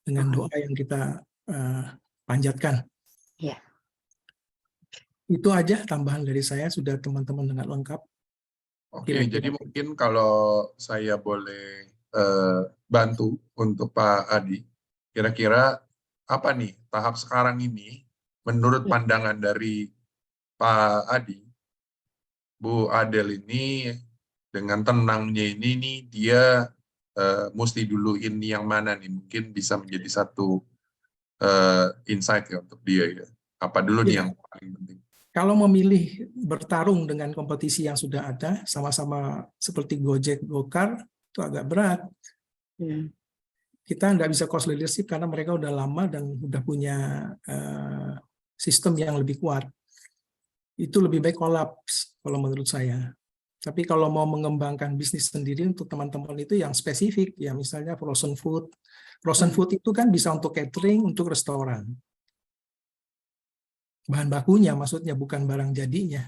dengan doa yang kita panjatkan. Ya. Itu aja tambahan dari saya, sudah teman-teman dengar lengkap. Oke, Kira-kira. jadi mungkin kalau saya boleh bantu untuk Pak Adi, kira-kira apa nih tahap sekarang ini menurut pandangan dari Pak Adi, Bu Adel ini dengan tenangnya ini nih dia mesti duluin yang mana nih, mungkin bisa menjadi satu insight ya untuk dia ya. Apa dulu nih yang paling penting? Kalau memilih bertarung dengan kompetisi yang sudah ada, sama-sama seperti Gojek, Gokar, itu agak berat. Kita nggak bisa cost leadership karena mereka udah lama dan udah punya sistem yang lebih kuat. Itu lebih baik kolaps kalau menurut saya. Tapi kalau mau mengembangkan bisnis sendiri untuk teman-teman itu yang spesifik, ya misalnya frozen food. Frozen food itu kan bisa untuk catering, untuk restoran. Bahan bakunya maksudnya, bukan barang jadinya.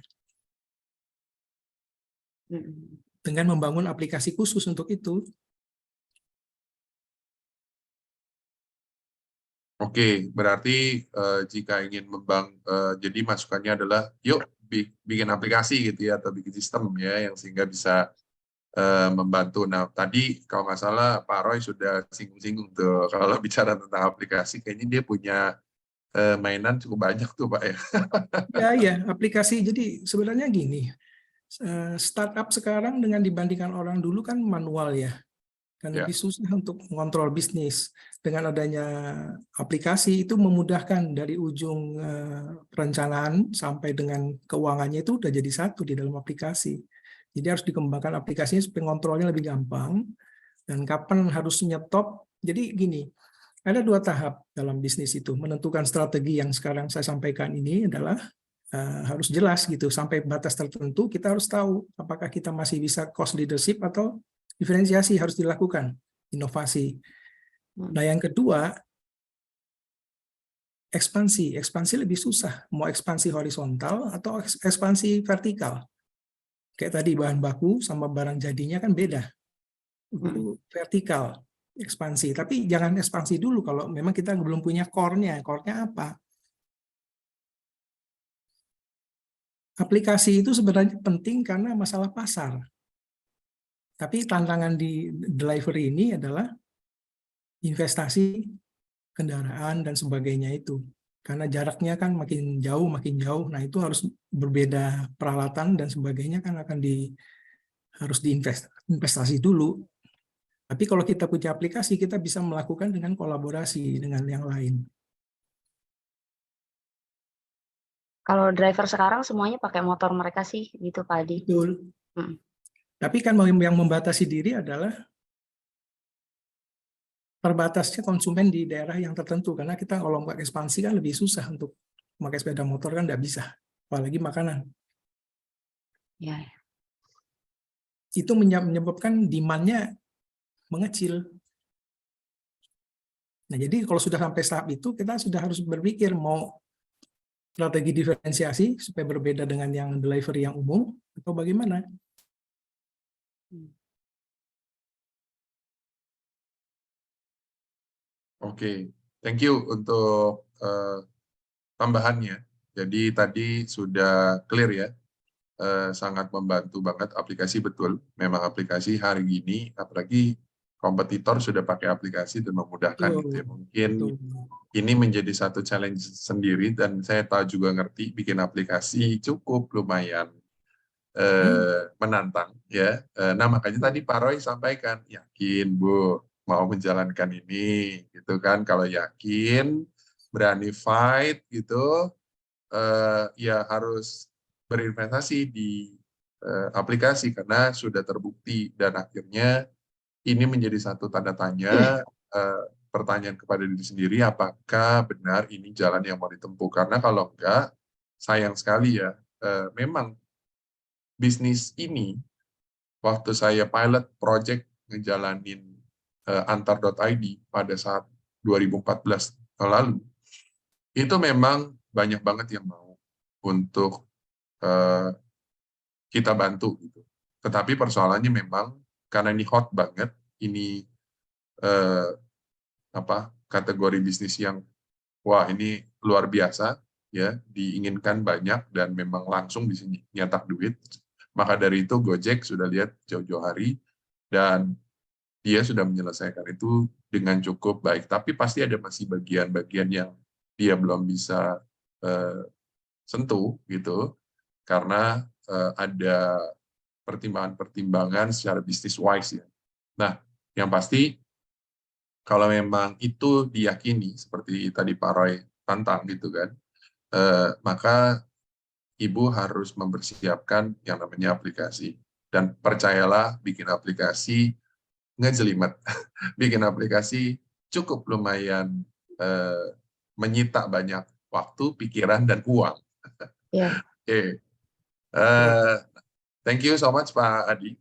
Dengan membangun aplikasi khusus untuk itu. Oke, berarti jika ingin jadi masukannya adalah yuk bikin aplikasi gitu ya, atau bikin sistem ya yang sehingga bisa membantu. Nah, tadi kalau nggak salah Pak Roy sudah singgung-singgung tuh kalau bicara tentang aplikasi, kayaknya dia punya mainan cukup banyak tuh Pak ya. Ya, aplikasi. Jadi sebenarnya gini, startup sekarang dengan dibandingkan orang dulu kan manual ya, kan lebih susah untuk mengontrol bisnis. Dengan adanya aplikasi itu memudahkan dari ujung perencanaan sampai dengan keuangannya itu udah jadi satu di dalam aplikasi. Jadi harus dikembangkan aplikasinya supaya ngontrolnya lebih gampang dan kapan harus nyetop. Jadi gini, ada 2 tahap dalam bisnis itu. Menentukan strategi yang sekarang saya sampaikan ini adalah harus jelas gitu. Sampai batas tertentu kita harus tahu apakah kita masih bisa cost leadership atau diferensiasi harus dilakukan, inovasi. Nah, yang kedua, ekspansi. Ekspansi lebih susah. Mau ekspansi horizontal atau ekspansi vertikal. Kayak tadi bahan baku sama barang jadinya kan beda. Itu vertikal. Ekspansi, tapi jangan ekspansi dulu kalau memang kita belum punya core-nya. Core-nya apa? Aplikasi itu sebenarnya penting karena masalah pasar. Tapi tantangan di delivery ini adalah investasi kendaraan dan sebagainya itu. Karena jaraknya kan makin jauh. Nah itu harus berbeda peralatan dan sebagainya kan harus diinvestasi dulu. Tapi kalau kita punya aplikasi, kita bisa melakukan dengan kolaborasi dengan yang lain. Kalau driver sekarang semuanya pakai motor mereka sih, gitu Pak Adi. Betul. Mm. Tapi kan yang membatasi diri adalah terbatasnya konsumen di daerah yang tertentu. Karena kita kalau mau ekspansi kan lebih susah untuk memakai sepeda motor kan nggak bisa. Apalagi makanan. Ya. Itu menyebabkan demand-nya mengecil. Nah, jadi kalau sudah sampai tahap itu, kita sudah harus berpikir mau strategi diferensiasi supaya berbeda dengan yang delivery yang umum, atau bagaimana? Oke, thank you untuk tambahannya. Jadi tadi sudah clear ya, sangat membantu banget aplikasi, betul. Memang aplikasi hari ini, apalagi kompetitor sudah pakai aplikasi dan memudahkan gitu ya. Mungkin ini menjadi satu challenge sendiri dan saya tahu juga ngerti bikin aplikasi cukup lumayan menantang ya. Nah makanya tadi Pak Roy sampaikan, yakin Bu mau menjalankan ini gitu kan. Kalau yakin, berani fight gitu, ya harus berinvestasi di aplikasi karena sudah terbukti dan akhirnya ini menjadi satu tanda tanya, pertanyaan kepada diri sendiri, apakah benar ini jalan yang mau ditempuh? Karena kalau enggak, sayang sekali ya, memang bisnis ini, waktu saya pilot project ngejalanin antar.id pada saat 2014 lalu, itu memang banyak banget yang mau untuk kita bantu gitu. Tetapi persoalannya memang karena ini hot banget, ini kategori bisnis yang wah ini luar biasa ya, diinginkan banyak dan memang langsung bisa nyetak duit. Maka dari itu Gojek sudah lihat jauh-jauh hari dan dia sudah menyelesaikan itu dengan cukup baik. Tapi pasti ada masih bagian-bagian yang dia belum bisa sentuh gitu, karena ada pertimbangan-pertimbangan secara bisnis wise ya. Nah, yang pasti kalau memang itu diyakini seperti tadi Pak Roy tantang gitu kan, maka Ibu harus mempersiapkan yang namanya aplikasi. Dan percayalah, bikin aplikasi ngejelimet. Bikin aplikasi cukup lumayan menyita banyak waktu, pikiran, dan uang. Ya. Oke. Thank you so much Pak Adi.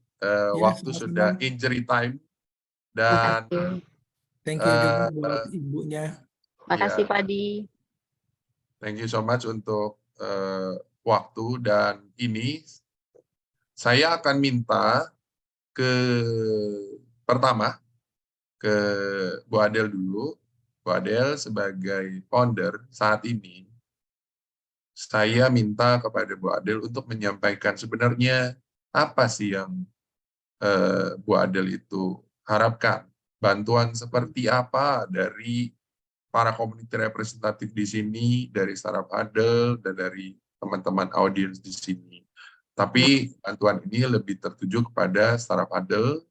Waktu sudah injury time. Dan thank you juga buat ibunya. Makasih Pak Adi. Thank you so much untuk waktu, dan ini saya akan minta pertama ke Bu Adel dulu. Bu Adel sebagai founder saat ini, saya minta kepada Bu Adel untuk menyampaikan sebenarnya apa sih yang Bu Adel itu harapkan. Bantuan seperti apa dari para community representatif di sini, dari Startup Adel, dan dari teman-teman audiens di sini. Tapi bantuan ini lebih tertuju kepada Startup Adel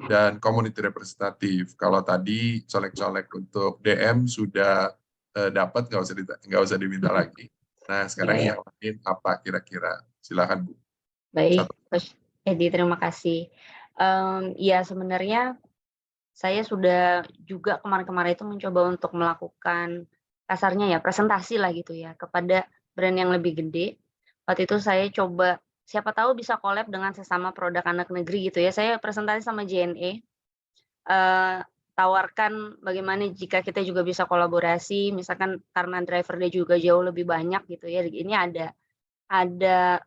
dan community representatif. Kalau tadi colek-colek untuk DM sudah dapat, nggak usah diminta lagi. Nah, sekarang yang lain apa kira-kira? Silakan Bu. Baik, Coach Edi, terima kasih. Ya sebenarnya saya sudah juga kemarin-kemarin itu mencoba untuk melakukan kasarnya ya presentasi lah gitu ya kepada brand yang lebih gede. Waktu itu saya coba siapa tahu bisa collab dengan sesama produk anak negeri gitu ya. Saya presentasi sama JNE, tawarkan bagaimana jika kita juga bisa kolaborasi, misalkan karena driver dia juga jauh lebih banyak gitu ya. Ini ada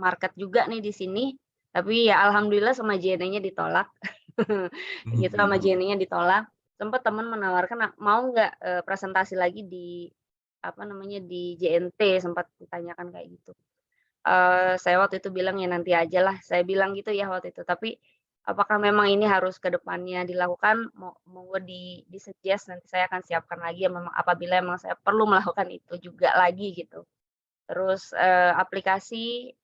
market juga nih di sini. Tapi ya alhamdulillah sama JNE-nya ditolak. Gitu, sama JNE-nya ditolak. Sempat teman menawarkan mau nggak presentasi lagi di di JNT, sempat ditanyakan kayak gitu. Saya waktu itu bilang ya nanti aja lah, saya bilang gitu ya waktu itu. Tapi apakah memang ini harus ke depannya dilakukan, monggo di-suggest, nanti saya akan siapkan lagi ya memang apabila memang saya perlu melakukan itu juga lagi gitu. Terus, aplikasi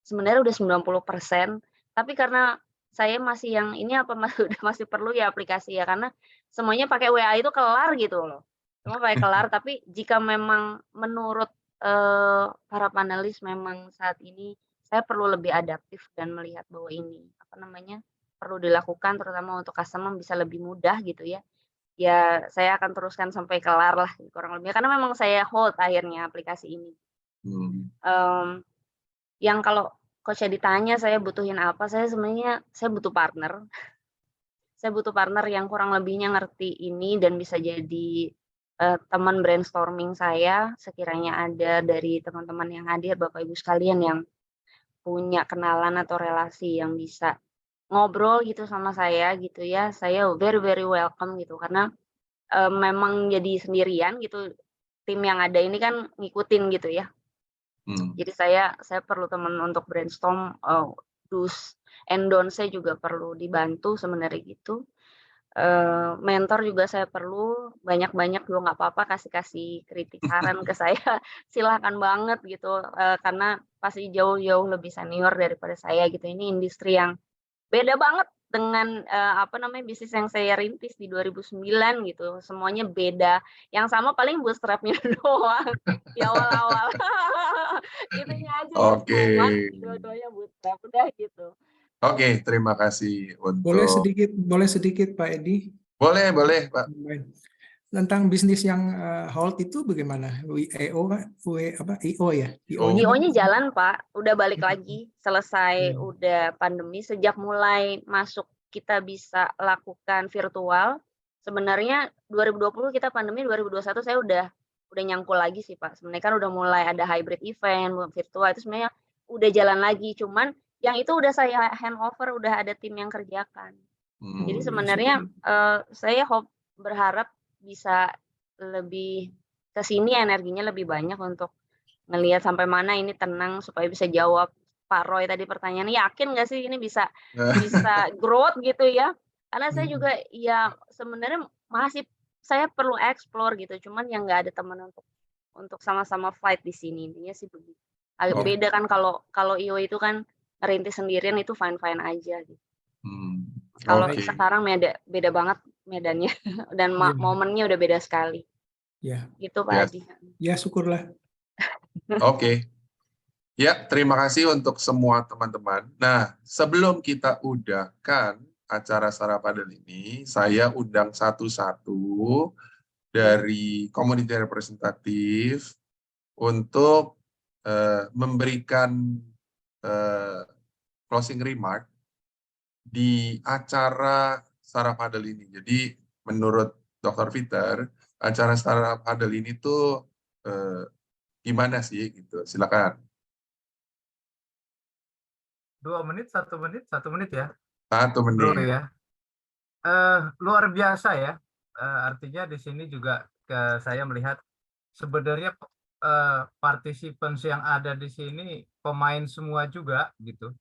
sebenarnya udah 90%, tapi karena saya masih yang ini apa udah masih perlu ya aplikasi ya, karena semuanya pakai WA itu kelar gitu loh. Semua pakai kelar, tapi jika memang menurut, para panelis memang saat ini saya perlu lebih adaptif dan melihat bahwa ini, apa namanya, perlu dilakukan terutama untuk customer bisa lebih mudah gitu ya. Ya saya akan teruskan sampai kelar lah kurang lebihnya, karena memang saya hold akhirnya aplikasi ini. Yang kalau coach-nya ditanya saya butuhin apa, saya sebenarnya saya butuh partner. Saya butuh partner yang kurang lebihnya ngerti ini dan bisa jadi, teman brainstorming saya sekiranya ada dari teman-teman yang hadir, Bapak Ibu sekalian yang punya kenalan atau relasi yang bisa ngobrol gitu sama saya gitu ya, saya very very welcome gitu karena, memang jadi sendirian gitu, tim yang ada ini kan ngikutin gitu ya. Jadi saya perlu teman untuk brainstorm, do's and don'ts-nya juga perlu dibantu sebenarnya gitu. Mentor juga saya perlu, banyak-banyak juga nggak apa-apa kasih kritik saran ke saya, silahkan banget gitu, karena pasti jauh-jauh lebih senior daripada saya gitu. Ini industri yang beda banget dengan, apa namanya, bisnis yang saya rintis di 2009 gitu, semuanya beda. Yang sama paling bootstrap-nya doang di awal-awal. Itunya aja yang Oke. sama, dua-duanya bootstrap, udah gitu. Oke, terima kasih Boleh untuk sedikit Pak Edi? boleh Pak. Tentang bisnis yang hold itu bagaimana? IO ya? IO-nya IO-nya jalan Pak, udah balik lagi, selesai udah pandemi, sejak mulai masuk kita bisa lakukan virtual, sebenarnya 2020 kita pandemi, 2021 saya udah nyangkul lagi sih Pak, sebenarnya kan udah mulai ada hybrid event, virtual itu sebenarnya udah jalan lagi, cuman yang itu udah saya handover, udah ada tim yang kerjakan. Jadi sebenarnya, saya berharap bisa lebih ke sini energinya lebih banyak untuk ngelihat sampai mana ini tenang supaya bisa jawab Pak Roy tadi pertanyaan, yakin nggak sih ini bisa growth gitu ya? Karena saya juga ya sebenarnya masih saya perlu explore gitu, cuman yang nggak ada teman untuk sama-sama fight di sini, intinya sih begitu. Agak beda kan kalau IO itu kan ngerintis sendirian itu fine-fine aja gitu. Kalau sekarang beda banget medannya dan momennya udah beda sekali. Ya. Gitu Pak Adi. Ya syukurlah. Oke. Ya, terima kasih untuk semua teman-teman. Nah, sebelum kita udahkan acara Sarapadel ini, saya undang satu-satu dari community representatif untuk memberikan closing remark di acara Sarapadel ini. Jadi, menurut Dr. Peter, acara Sarapadel ini tuh gimana sih gitu? Silakan. 2 menit, 1 menit, 1 menit ya. 1 menit. Bro ya. Luar biasa ya. Artinya di sini juga saya melihat sebenarnya participants yang ada di sini pemain semua juga gitu.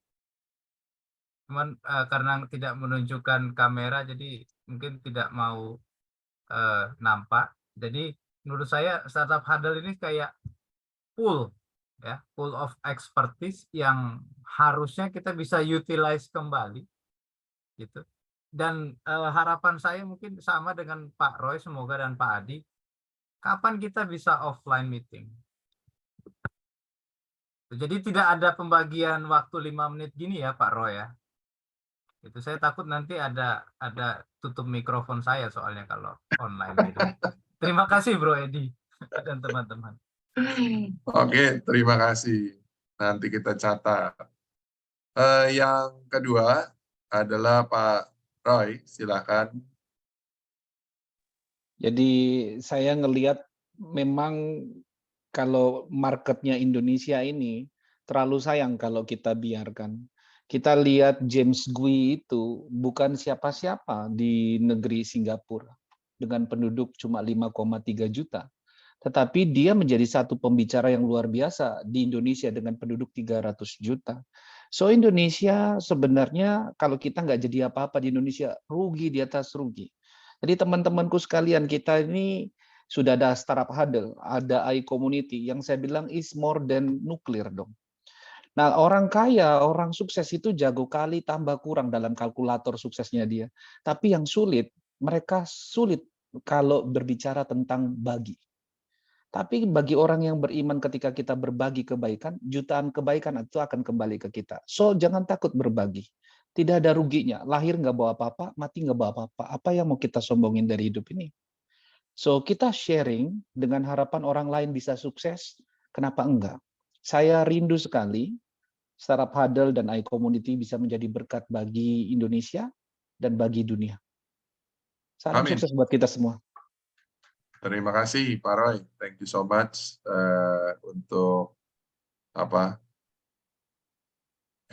Cuman karena tidak menunjukkan kamera jadi mungkin tidak mau nampak. Jadi menurut saya Startup Huddle ini kayak pool ya, pool of expertise yang harusnya kita bisa utilize kembali gitu. Dan harapan saya mungkin sama dengan Pak Roy semoga dan Pak Adi, kapan kita bisa offline meeting? Jadi tidak ada pembagian waktu 5 menit gini ya Pak Roy ya. Itu saya takut nanti ada tutup mikrofon saya soalnya kalau online gitu. Terima kasih Bro Edi dan teman-teman. Oke, terima kasih. Nanti kita catat. Yang kedua adalah Pak Roy, silakan. Jadi saya ngelihat memang kalau marketnya Indonesia ini terlalu sayang kalau kita biarkan. Kita lihat James Gui itu bukan siapa-siapa di negeri Singapura dengan penduduk cuma 5,3 juta. Tetapi dia menjadi satu pembicara yang luar biasa di Indonesia dengan penduduk 300 juta. So Indonesia sebenarnya kalau kita nggak jadi apa-apa di Indonesia, rugi di atas rugi. Jadi teman-temanku sekalian, kita ini sudah ada startup huddle, ada iCommunity yang saya bilang is more than nuclear dong. Nah, orang kaya, orang sukses itu jago kali tambah kurang dalam kalkulator suksesnya dia. Tapi yang sulit, mereka sulit kalau berbicara tentang bagi. Tapi bagi orang yang beriman ketika kita berbagi kebaikan, jutaan kebaikan itu akan kembali ke kita. So, jangan takut berbagi. Tidak ada ruginya. Lahir nggak bawa apa-apa, mati nggak bawa apa-apa. Apa yang mau kita sombongin dari hidup ini? So, kita sharing dengan harapan orang lain bisa sukses, kenapa enggak? Saya rindu sekali Startup Huddle dan iCommunity bisa menjadi berkat bagi Indonesia dan bagi dunia. Salam Amin. sukses buat kita semua. Terima kasih Pak Roy, thank you so much untuk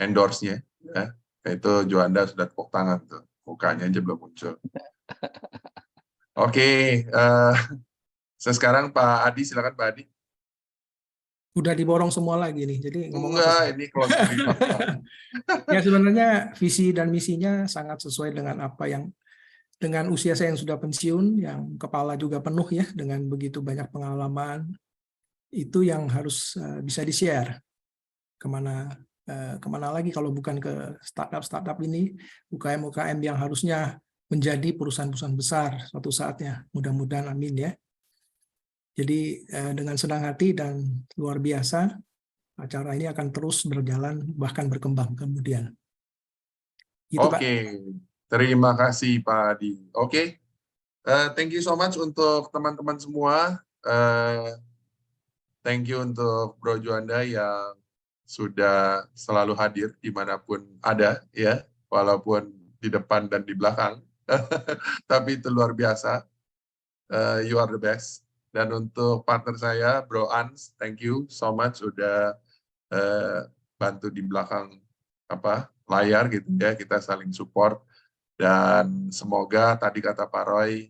endorse-nya. Ya. Itu Juanda sudah tepuk tangan tuh, mukanya aja belum muncul. Oke, sekarang Pak Adi, silakan Pak Adi. Udah diborong semua lagi nih, jadi ngomong apa Enggak, sih? ini closing remark. Ya sebenarnya visi dan misinya sangat sesuai dengan apa yang dengan usia saya yang sudah pensiun, yang kepala juga penuh ya dengan begitu banyak pengalaman, itu yang harus bisa di-share kemana lagi kalau bukan ke startup ini, UKM yang harusnya menjadi perusahaan-perusahaan besar suatu saatnya, mudah-mudahan amin ya. Jadi dengan senang hati dan luar biasa, acara ini akan terus berjalan bahkan berkembang kemudian. Gitu, Pak. Oke, terima kasih Pak Adi. Oke, thank you so much untuk teman-teman semua. Thank you untuk Bro Juanda yang sudah selalu hadir dimanapun ada, ya, walaupun di depan dan di belakang. Tapi itu luar biasa. You are the best. Dan untuk partner saya, Bro Ans, thank you so much sudah bantu di belakang layar gitu ya, kita saling support. Dan semoga tadi kata Pak Roy,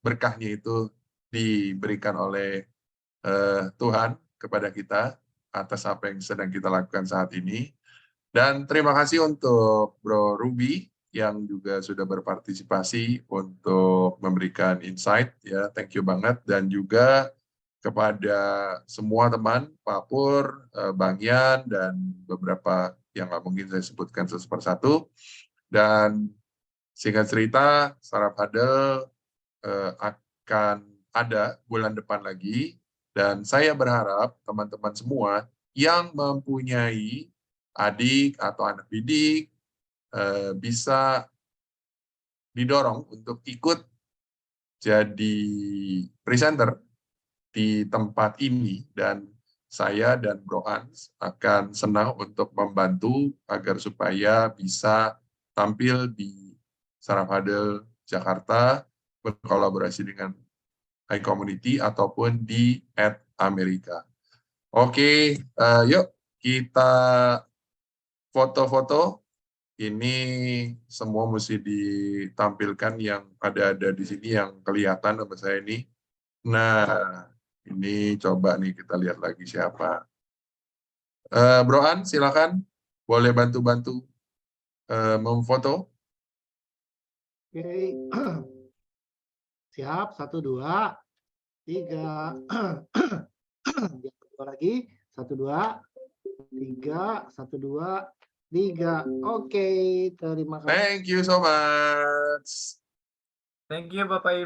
berkahnya itu diberikan oleh Tuhan kepada kita atas apa yang sedang kita lakukan saat ini. Dan terima kasih untuk Bro Ruby yang juga sudah berpartisipasi untuk memberikan insight, ya, thank you banget. Dan juga kepada semua teman, Pak Pur, Bang Yan, dan beberapa yang nggak mungkin saya sebutkan satu persatu. Dan singkat cerita, Startup Huddle akan ada bulan depan lagi, dan saya berharap teman-teman semua yang mempunyai adik atau anak didik bisa didorong untuk ikut jadi presenter di tempat ini, dan saya dan Bro Ans akan senang untuk membantu agar supaya bisa tampil di Startup Huddle Jakarta, berkolaborasi dengan iCommunity ataupun di @Amerika. Oke, yuk kita foto-foto. Ini semua mesti ditampilkan yang ada di sini yang kelihatan sama saya ini. Nah, ini coba nih kita lihat lagi siapa. Bro An, silakan. Boleh bantu-bantu memfoto. Oke. Siap, 1, 2, 3. Yang kedua lagi, 1, 2, 3, 1, 2, 3. Oke, terima kasih. Thank you so much. Thank you Bapak Ibu.